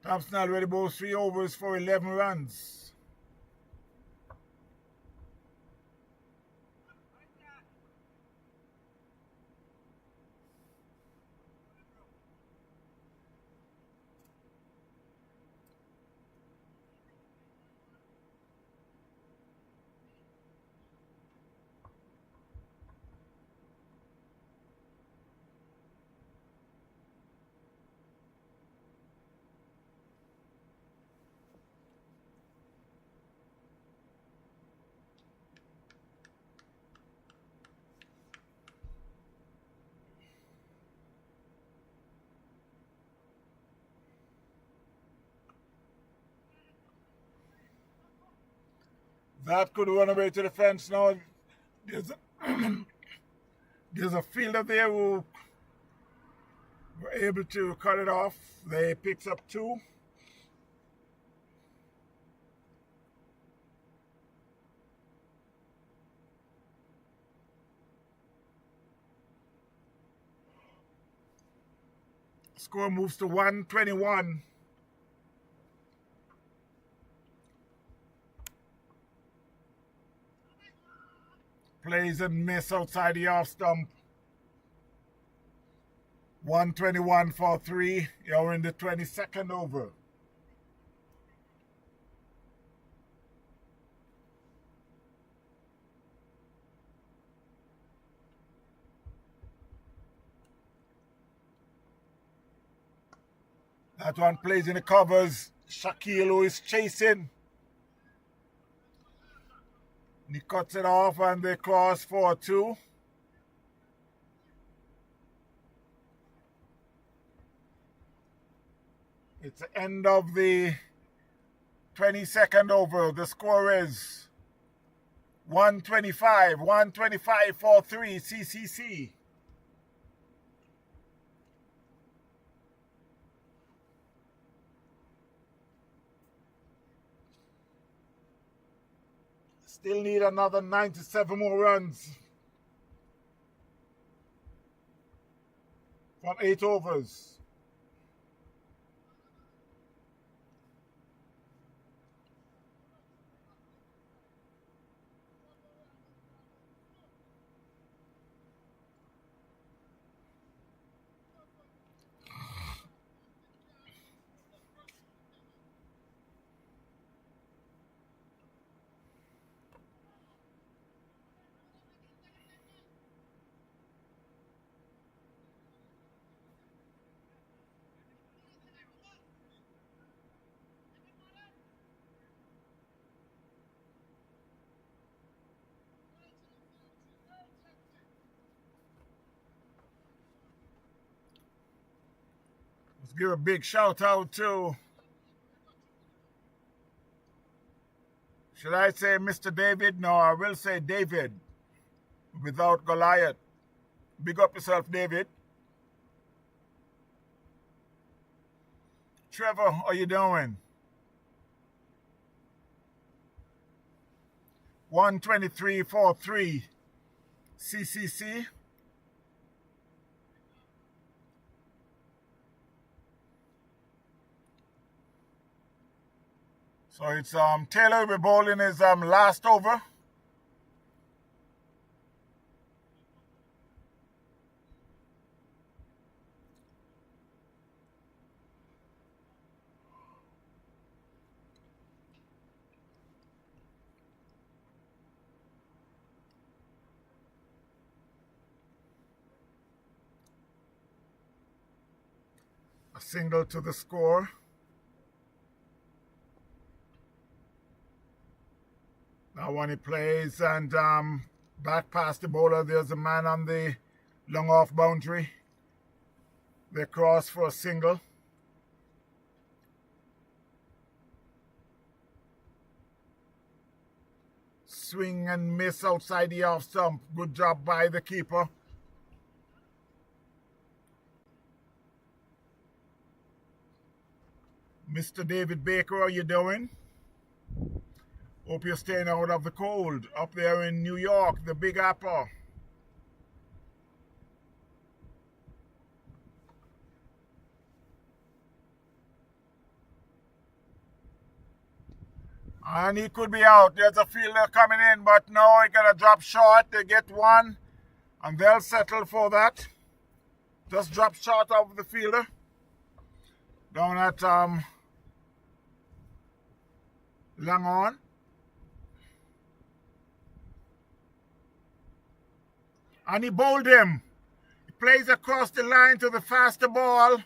Speaker 2: Thompson already bowls 3 overs for 11 runs. That could run away to the fence now. There's a fielder there who were able to cut it off. They picks up 2. Score moves to 121. Plays and miss outside the off stump. 121 for 3. You're in the 22nd over. That one plays in the covers. Shaquille, who is chasing. He cuts it off and they cross for 2. It's the end of the 22nd over. The score is 125. 125 for 3 CCC. Still need another 97 more runs from 8 overs. Let's give a big shout out to, should I say Mr. David? No, I will say David without Goliath. Big up yourself, David. Trevor, how you doing? 123 for 3 CCC. So it's Taylor will be bowling his last over. A single to the score. Now when he plays and back past the bowler, there's a man on the long off boundary. They cross for a single. Swing and miss outside the off stump. Good job by the keeper. Mr. David Baker, how you doing? Hope you're staying out of the cold up there in New York, the Big Apple. And he could be out. There's a fielder coming in, but no, he got to drop short. They get one, and they'll settle for that. Just drop short of the fielder. Down at Langhorne. And he bowled him. He plays across the line to the faster ball.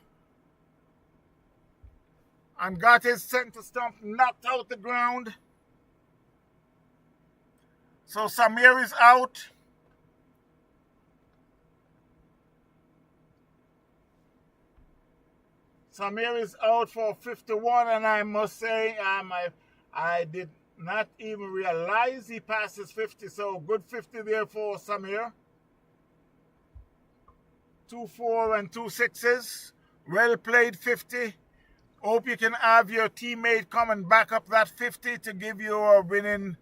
Speaker 2: And got his center stump knocked out the ground. So Samir is out. Samir is out for 51, and I must say I did not even realize he passes 50, so good 50 there for Samir. 2 4 and 2 6s. Well played 50. Hope you can have your teammate come and back up that 50 to give you a winning,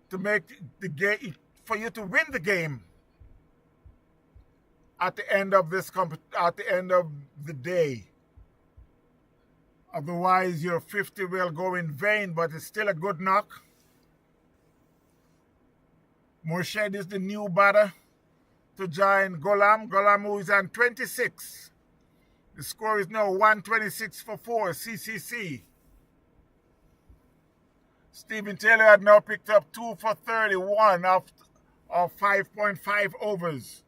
Speaker 2: to make the game, for you to win the game at the end of the day. Otherwise, your 50 will go in vain, but it's still a good knock. Morshed is the new batter to join Golam. Golam, who is on 26. The score is now 126 for 4, CCC. Stephen Taylor had now picked up 2 for 31 of 5.5 overs.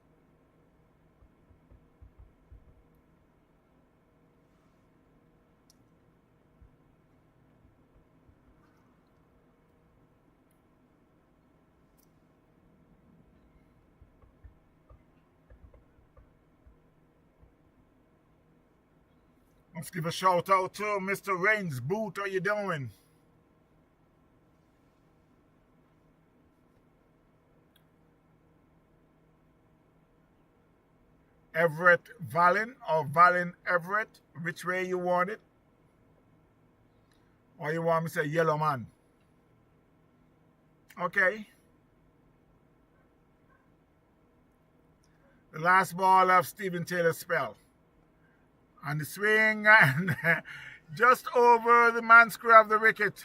Speaker 2: Let's give a shout out to Mr. Rains. Boot, how you doing? Everett Vallin or Vallin Everett, which way you want it? Or you want me to say Yellow Man? Okay. The last ball of Stephen Taylor's spell. And the swing, and just over the man screw of the wicket.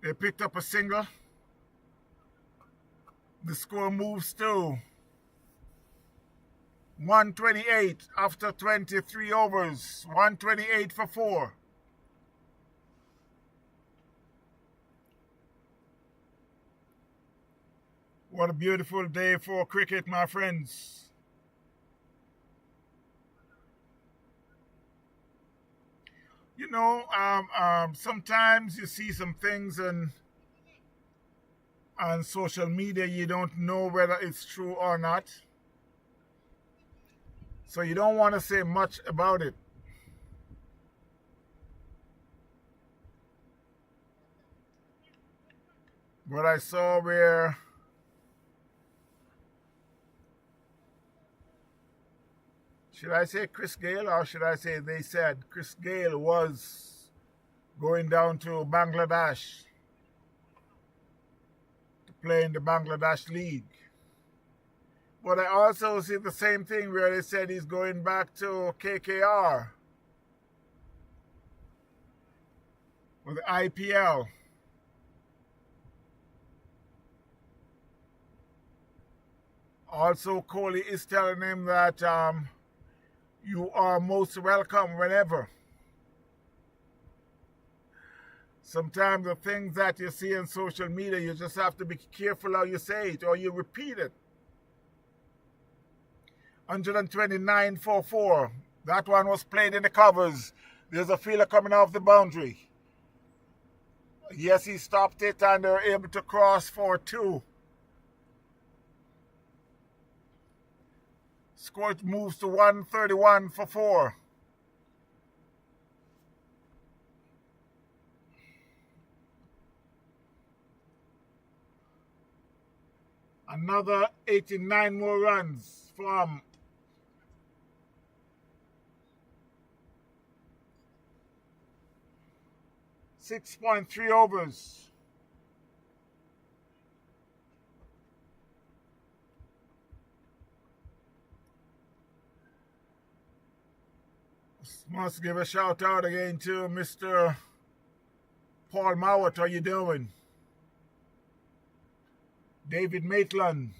Speaker 2: They picked up a single. The score moves to 128 after 23 overs. 128 for 4. What a beautiful day for cricket, my friends. You know, sometimes you see some things on social media, you don't know whether it's true or not. So you don't want to say much about it. But I saw where should I say Chris Gayle, or should I say they said Chris Gayle was going down to Bangladesh to play in the Bangladesh League. But I also see the same thing where they said he's going back to KKR with the IPL. Also, Kohli is telling him that you are most welcome whenever. Sometimes the things that you see on social media, you just have to be careful how you say it or you repeat it. 129 for 4. That one was played in the covers. There's a fielder coming off the boundary. Yes, he stopped it and they're able to cross for 2. Score moves to 131 for 4. Another 89 more runs from .3 overs. Must give a shout out again to Mr. Paul Mowat. How you doing? David Maitland.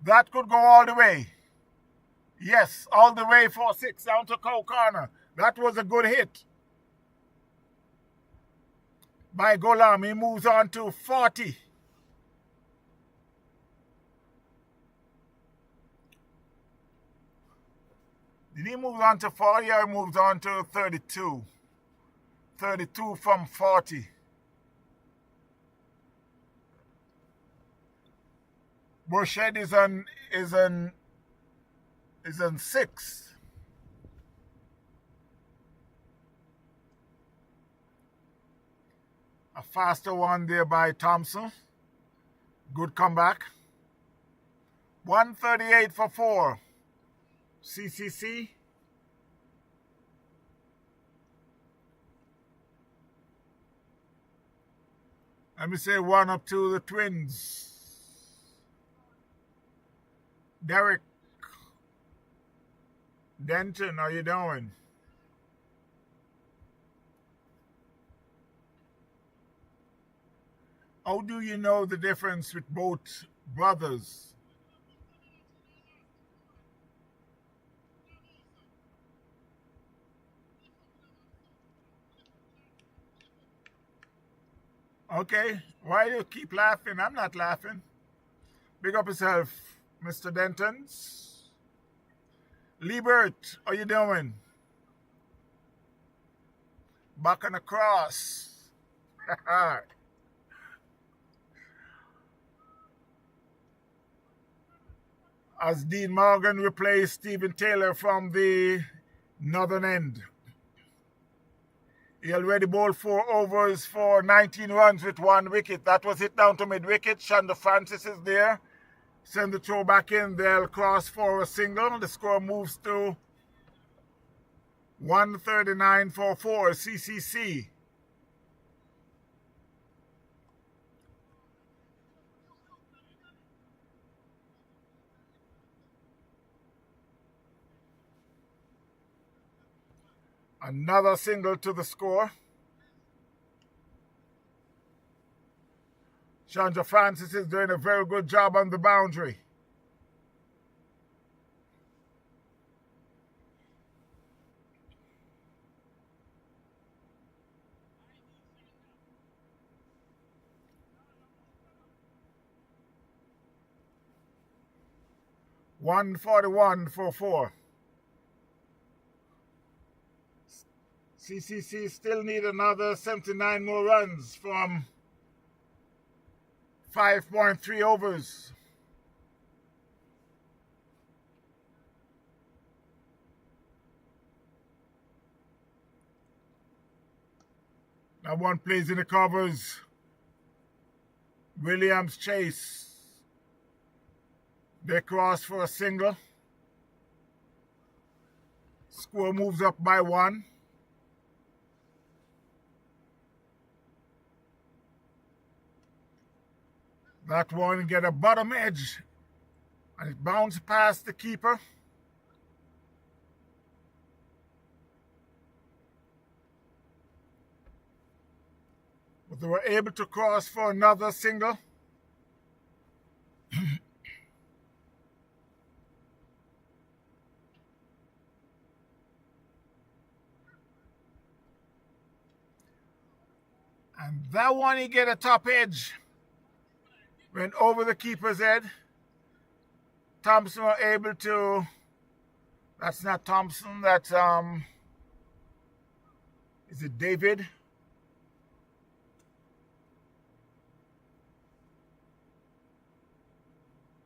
Speaker 2: That could go all the way. Yes, all the way for 6 down to Cow Corner. That was a good hit by Golam. He moves on to 40. Did he move on to 40 or he moves on to 32? 32 from 40. Burchett is on 6. A faster one there by Thompson. Good comeback. 138 for 4. CCC. Let me say 1 up to the Twins. Derek Denton, how you doing? How do you know the difference with both brothers? Okay, why do you keep laughing? I'm not laughing. Big up yourself, Mr. Dentons. Liebert, how you doing? Back on the cross. As Dean Morgan replaced Stephen Taylor from the northern end. He already bowled 4 overs for 19 runs with 1 wicket. That was hit down to mid-wicket. Shonda Francis is there. Send the throw back in. They'll cross for a single. The score moves to 139 for 4. CCC. Another single to the score. Chandra Francis is doing a very good job on the boundary. $141 for 4. CCC still need another 79 more runs from 5.3 overs. Now one plays in the covers. Williams chase. They cross for a single. Score moves up by 1. That one get a bottom edge and it bounced past the keeper. But they were able to cross for another single. And that one he get a top edge. Went over the keeper's head. Thompson were able to, that's not Thompson, that's, is it David?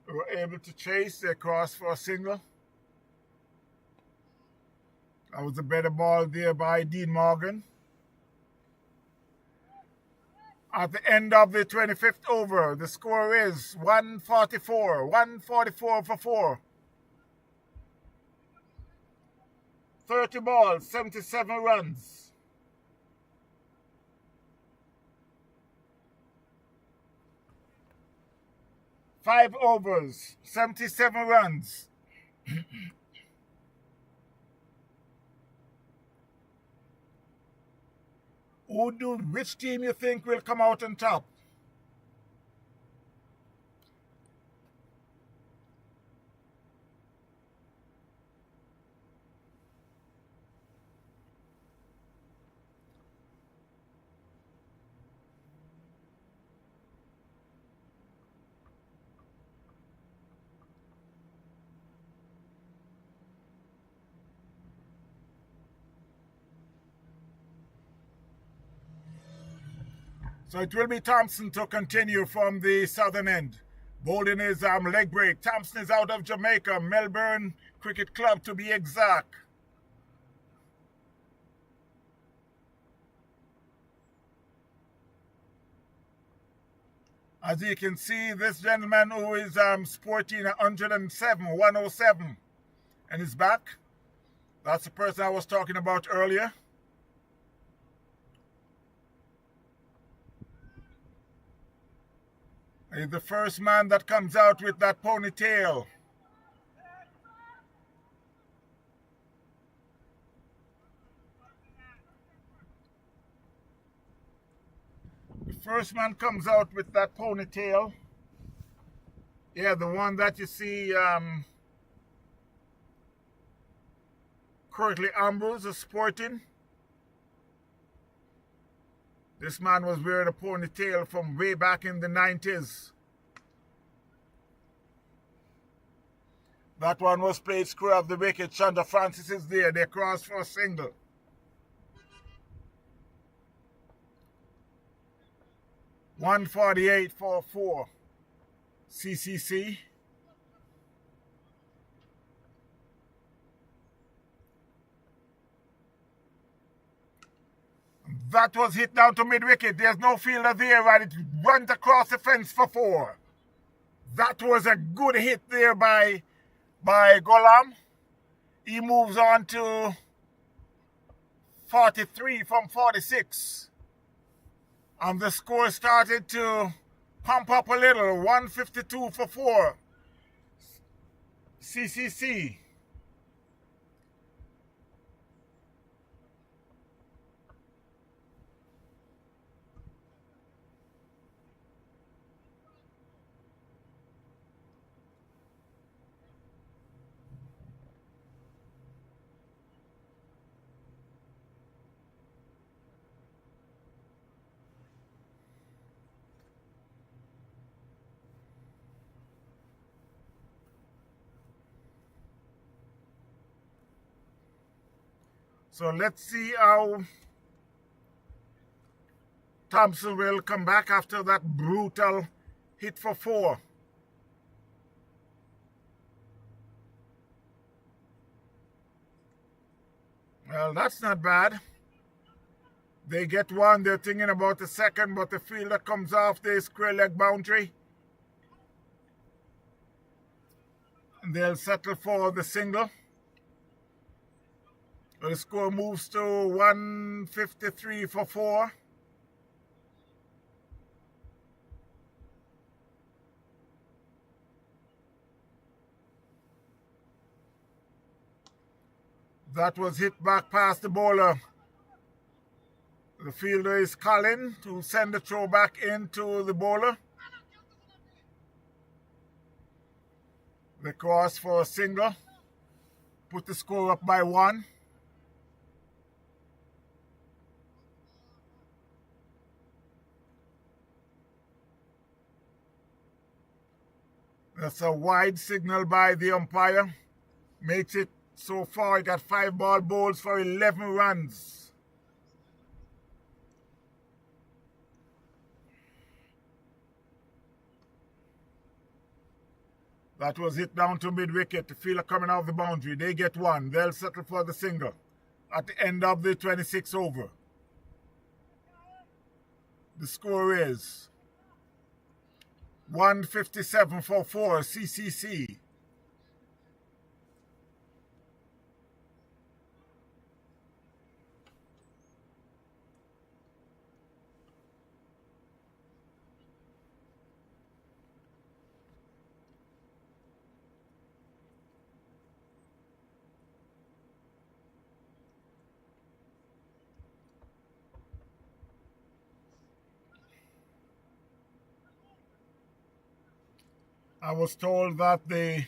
Speaker 2: They were able to chase, they crossed for a single. That was a better ball there by Dean Morgan. At the end of the 25th over, the score is 144. 144 for 4. 30 balls, 77 runs. 5 overs, 77 runs. Which team you think will come out on top? So it will be Thompson to continue from the southern end. Bowling his leg break. Thompson is out of Jamaica, Melbourne Cricket Club to be exact. As you can see, this gentleman who is sporting 107 and is back. That's the person I was talking about earlier. He's the first man that comes out with that ponytail. The first man comes out with that ponytail. Yeah, the one that you see Curtly Ambrose is sporting. This man was wearing a ponytail from way back in the 90s. That one was played square of the wicket. Chandra Francis is there. They crossed for a single. .148 for 4. CCC. That was hit down to mid-wicket. There's no fielder there, and it runs across the fence for 4. That was a good hit there by Golam. He moves on to 43 from 46. And the score started to pump up a little. 152 for 4. CCC. So let's see how Thompson will come back after that brutal hit for 4. Well, that's not bad. They get 1. They're thinking about the second, but the fielder comes off the square leg boundary. And they'll settle for the single. The score moves to 153 for 4. That was hit back past the bowler. The fielder is Colin to send the throw back into the bowler. They cross for a single. Put the score up by 1. That's a wide signal by the umpire. Makes it so far, he got 5 ball bowls for 11 runs. That was hit down to mid-wicket. The fielder coming off the boundary. They get 1. They'll settle for the single at the end of the 26th over. The score is 157 for 4, CCC. I was told that the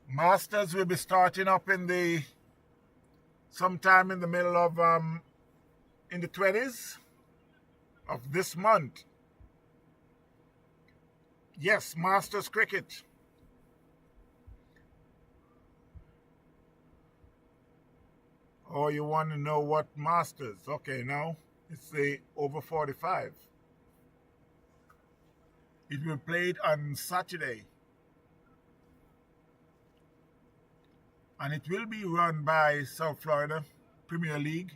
Speaker 2: Masters will be starting up sometime in the middle of in the 20s of this month. Yes, Masters cricket. Oh, you want to know what Masters? Okay, now it's the over 45. It will be played on Saturday. And it will be run by South Florida Premier League.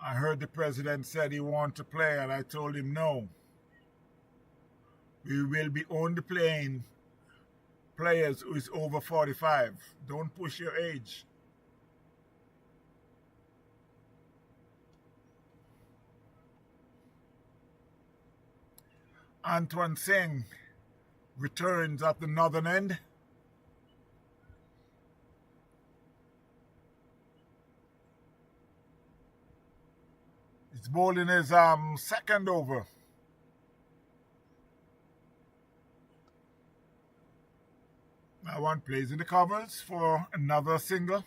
Speaker 2: I heard the president said he wanted to play, and I told him no. We will be only playing players who is over 45. Don't push your age. Antoine Singh returns at the northern end. He's bowling his second over. That one plays in the covers for another single.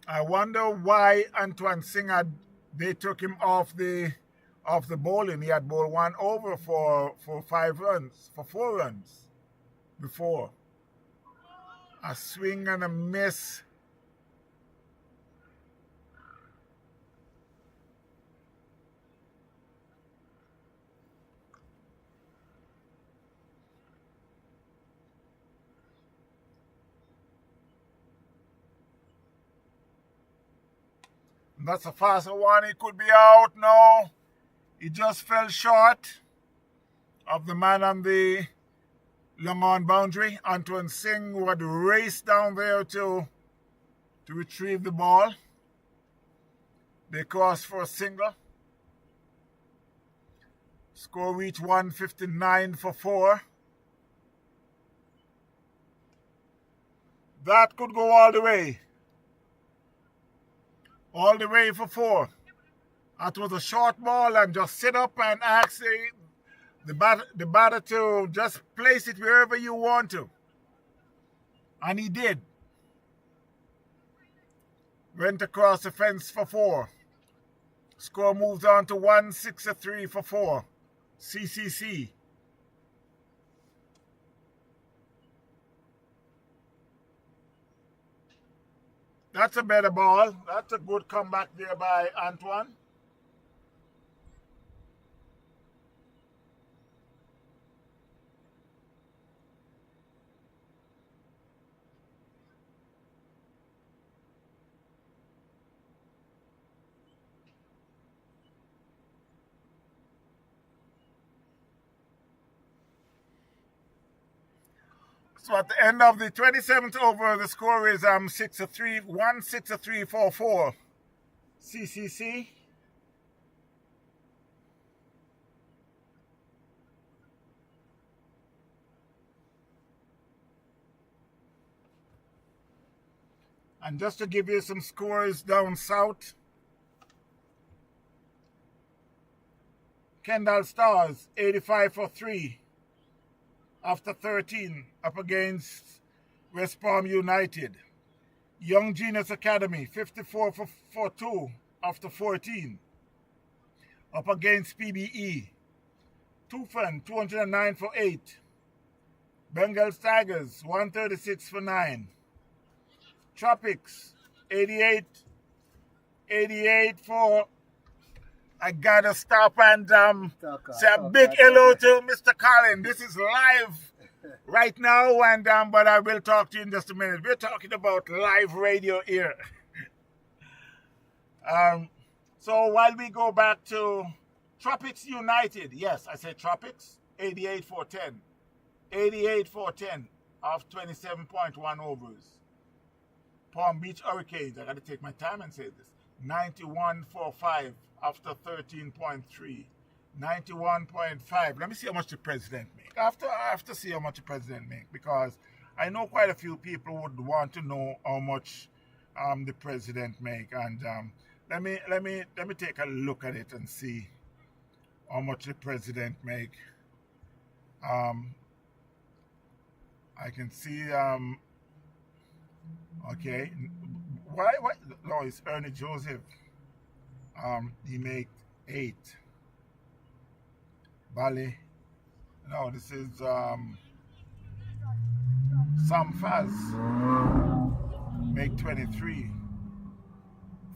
Speaker 2: I wonder why Antoine Singh they took him off the bowling. He had bowled one over for 4 runs before. A swing and a miss. That's a faster one. He could be out. No. He just fell short of the man on the long on boundary. Antoine Singh who had raced down there to retrieve the ball. They crossed for a single. Score reached 159 for 4. That could go all the way. All the way for 4. That was a short ball, and just sit up and ask the batter to just place it wherever you want to. And he did. Went across the fence for 4. Score moved on to 163 for 4. CCC. That's a better ball. That's a good comeback there by Antoine. So at the end of the 27th over, the score is 163 for 4. CCC. And just to give you some scores down south, Kendall Stars 85 for 3 after 13 up against West Palm United. Young Genius Academy 54 for 2 after 14 up against PBE. Tufan 209 for 8. Bengals Tigers 136 for 9. Tropics 88 for. I gotta stop and say a big hello to Mr. Colin. This is live right now, and but I will talk to you in just a minute. We're talking about live radio here. So while we go back to Tropics United, yes, I said Tropics, 88 for 10. 88 for 10 of 27.1 overs. Palm Beach Hurricanes, I got to take my time and say this, 91 for 5 after 13.3. 91.5. Let me see how much the president make. I have to see how much the president make, because I know quite a few people would want to know how much the president make, and let me take a look at it and see how much the president make. Um, I can see. Okay, why? No, it's Ernie Joseph. He make 8. Bali. No, this is Sam Faz. Make 23.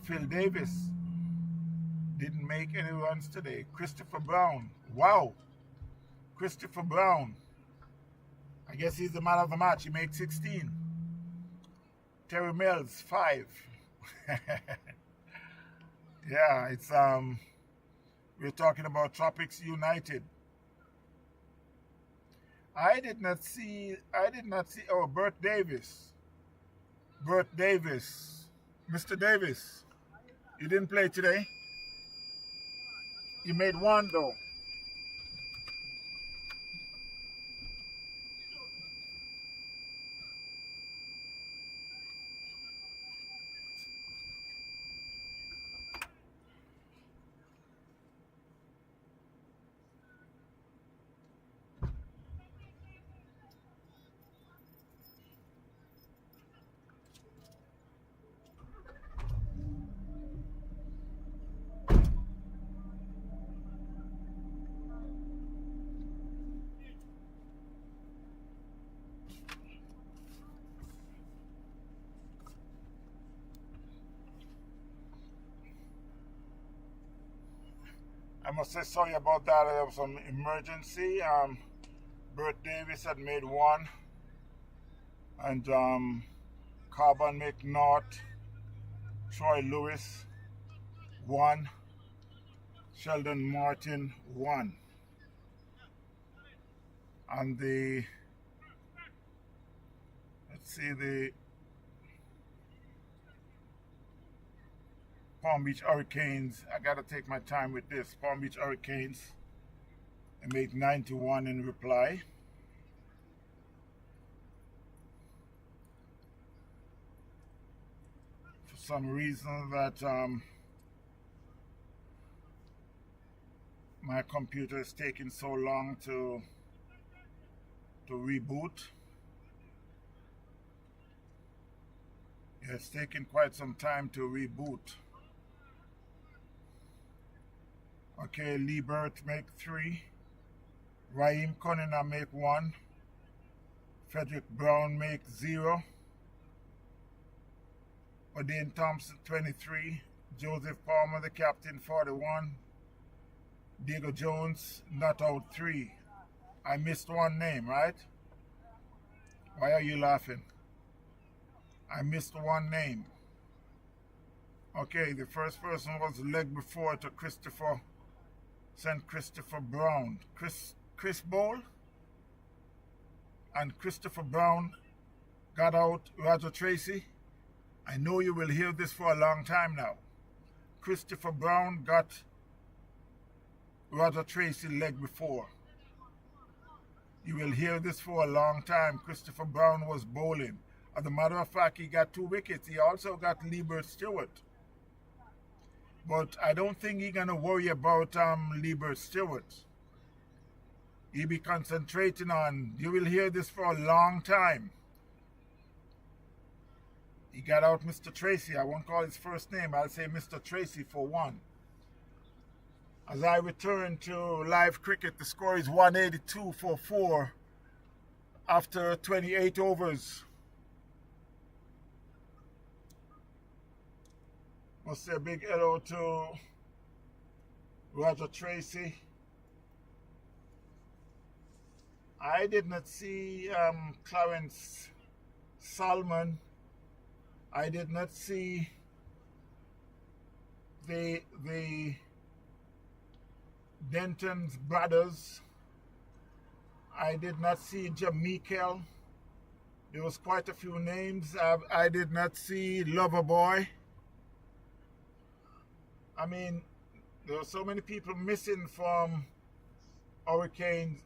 Speaker 2: Phil Davis didn't make any runs today. Christopher Brown. Wow. Christopher Brown. I guess he's the man of the match. He made 16. Terry Mills, 5. Yeah, it's we're talking about Tropics United. I did not see oh, Bert Davis. Mr. Davis. You didn't play today? You made 1 though. I must say sorry about that. There was some emergency. Bert Davis had made 1, and Carbon McNaught, Troy Lewis 1, Sheldon Martin 1, and the Palm Beach Hurricanes. I gotta take my time with this. Palm Beach Hurricanes, they made 91 in reply. For some reason that my computer is taking so long to reboot. It's taken quite some time to reboot. Okay, Liebert make 3. Raheem Cunningham make 1. Frederick Brown make 0. Odin Thompson 23. Joseph Palmer, the captain, 41. Diego Jones not out 3. I missed 1 name, right? Why are you laughing? I missed 1 name. Okay, the first person was leg before to St. Christopher Brown. Chris Bowl and Christopher Brown got out Roger Tracy. I know you will hear this for a long time now. Christopher Brown got Roger Tracy leg before. You will hear this for a long time. Christopher Brown was bowling. As a matter of fact, he got 2 wickets. He also got Liebert Stewart. But I don't think he's going to worry about Liebert Stewart. He'll be concentrating on, you will hear this for a long time. He got out Mr. Tracy. I won't call his first name. I'll say Mr. Tracy for 1. As I return to live cricket, the score is 182 for 4 after 28 overs. Must say a big hello to Roger Tracy. I did not see Clarence Salmon. I did not see the Denton's brothers. I did not see Jamichael. There was quite a few names. I did not see Loverboy. I mean, There are so many people missing from Hurricane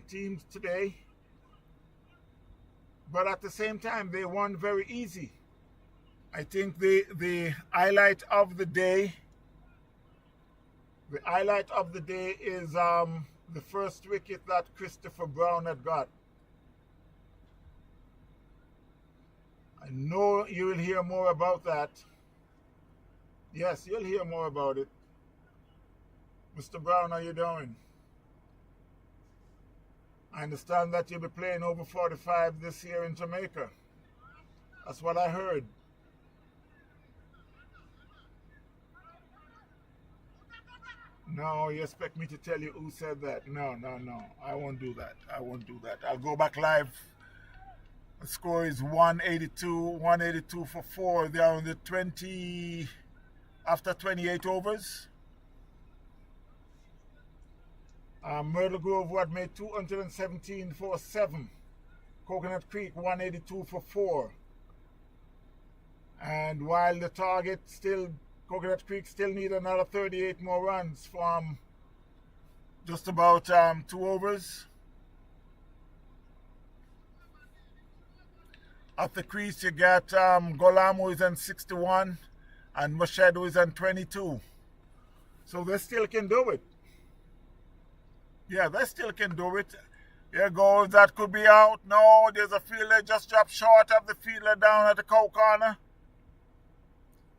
Speaker 2: teams today. But at the same time, they won very easy. I think the highlight of the day is the first wicket that Christopher Brown had got. I know you will hear more about that. Yes, you'll hear more about it. Mr. Brown, how you doing? I understand that you'll be playing over 45 this year in Jamaica. That's what I heard. No, you expect me to tell you who said that? No. I won't do that. I'll go back live. The score is 182 for 4. They are on the 20, after 28 overs. Myrtle Grove had made 217 for 7. Coconut Creek 182 for 4. And while the target still, Coconut Creek still need another 38 more runs from just about 2 overs. At the crease you got Golam, who is on 61, and Mushed, who is on 22. So they still can do it. Yeah, they still can do it. Here goes, that could be out. No, there's a fielder just dropped short of the fielder down at the cow corner.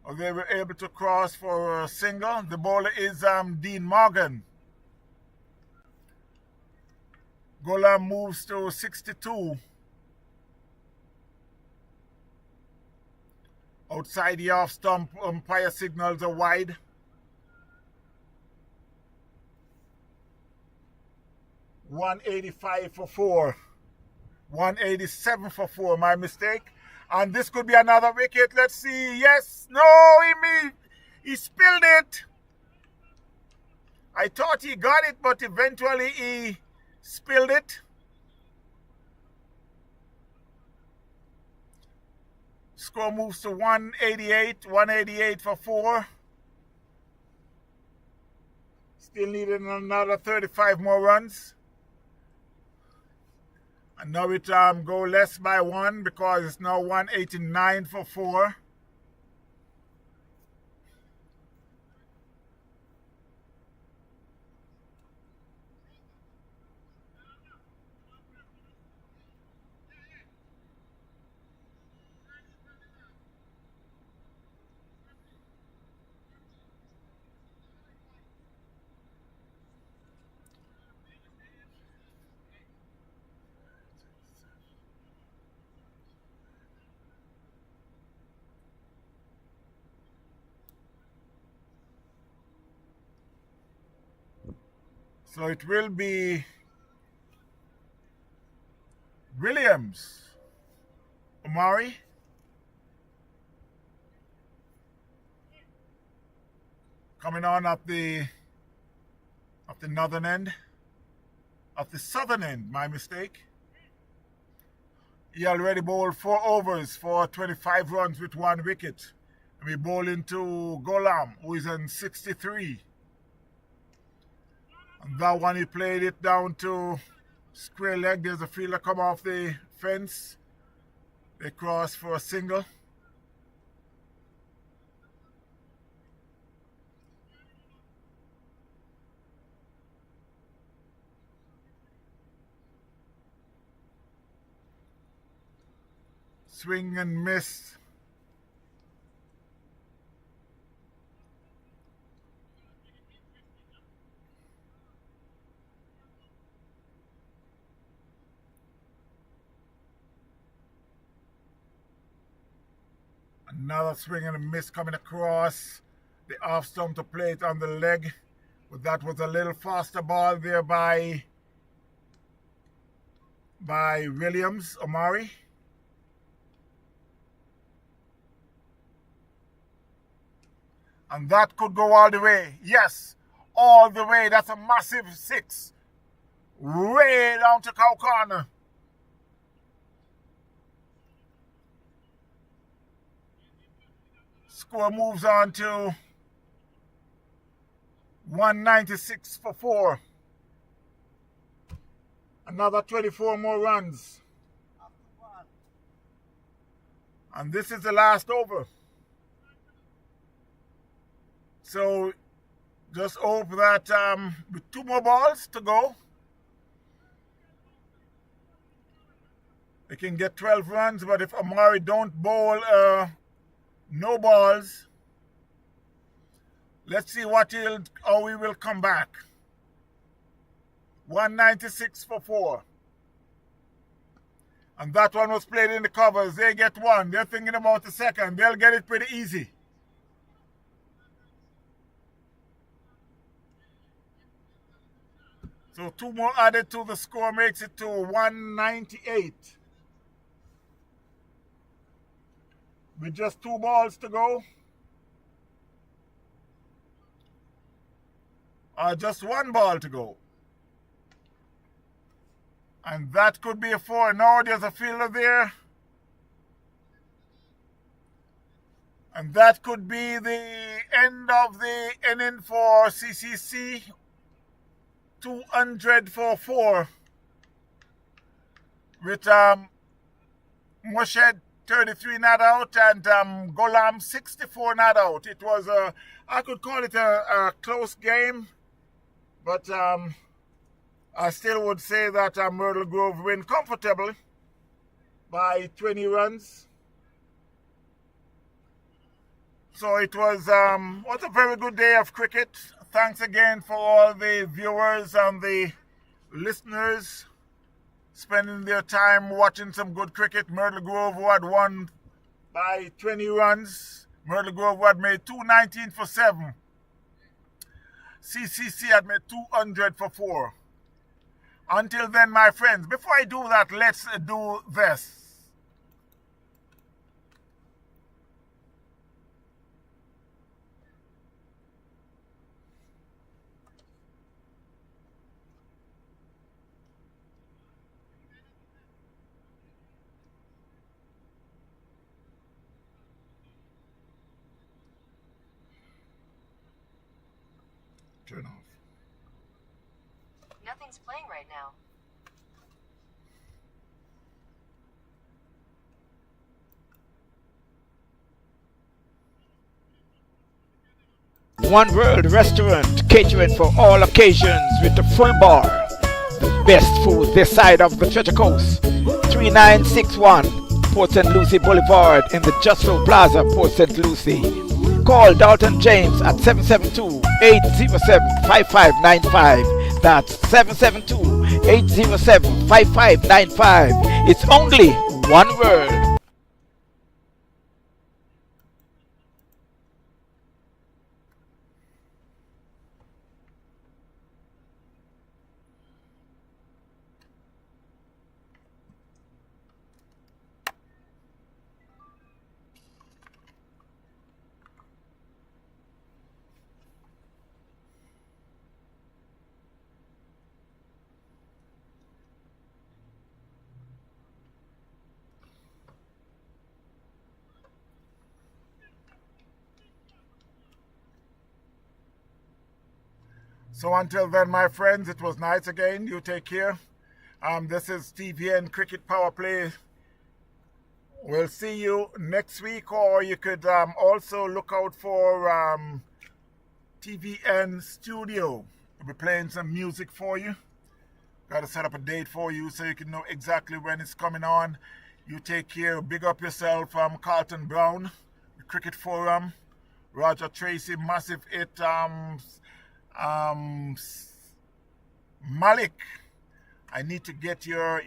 Speaker 2: Or they were able to cross for a single. The bowler is Dean Morgan. Golam moves to 62. Outside the off stump, umpire signals are wide. $185 for 4. 187 for 4, my mistake. And this could be another wicket. Let's see. Yes. No, he spilled it. I thought he got it, but eventually he spilled it. Score moves to 188. 188 for 4. Still needing another 35 more runs. And now it go less by 1 because it's now 189 for 4. So it will be Williams, Omari, coming on up the northern end, of the southern end, my mistake. He already bowled 4 overs for 25 runs with 1 wicket. And we bowl into Golam, who is on 63. And that one, he played it down to square leg. There's a fielder come off the fence. They cross for a single. Swing and miss. Another swing and a miss coming across the off stump to play it on the leg. But that was a little faster ball there by Williams, Omari. And that could go all the way. Yes, all the way. That's a massive 6. Way down to cow corner. score moves on to 196 for 4. Another 24 more runs. And this is the last over. So just hope that with 2 more balls to go, they can get 12 runs. But if Amari don't bowl no balls, let's see how he will come back. 196 for 4. And that one was played in the covers. They get 1. They're thinking about the second. They'll get it pretty easy. So 2 more added to the score makes it to 198. With just 2 balls to go. Just 1 ball to go. And that could be a 4. Now there's a fielder there. And that could be the end of the inning for CCC. 200 for 4. With Moshed 33 not out and Golam 64 not out. It was I could call it a close game. But I still would say that Myrtle Grove win comfortably by 20 runs. So it was a very good day of cricket. Thanks again for all the viewers and the listeners spending their time watching some good cricket. Myrtle Grove, who had won by 20 runs. Myrtle Grove, who had made 219 for 7. CCC had made 200 for 4. Until then, my friends, before I do that, let's do this. Turn off.
Speaker 3: Nothing's playing right now.
Speaker 1: One World Restaurant, catering for all occasions with a full bar. The best food this side of the Treasure Coast. 3961 Port St. Lucie Boulevard in the Justro Plaza, Port St. Lucie. Call Dalton James at 772-807-5595. That's 772-807-5595. It's only One World.
Speaker 2: So until then, my friends, it was nice again. You take care. This is TVN Cricket Power Play. We'll see you next week, or you could also look out for TVN Studio. We'll be playing some music for you. Got to set up a date for you so you can know exactly when it's coming on. You take care. Big up yourself. Carlton Brown, the Cricket Forum. Roger Tracy, massive hit. Malik, I need to get your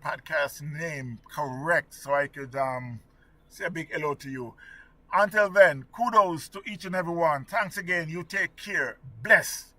Speaker 2: podcast name correct so I could say a big hello to you. Until then, kudos to each and every one. Thanks again. You take care. Bless.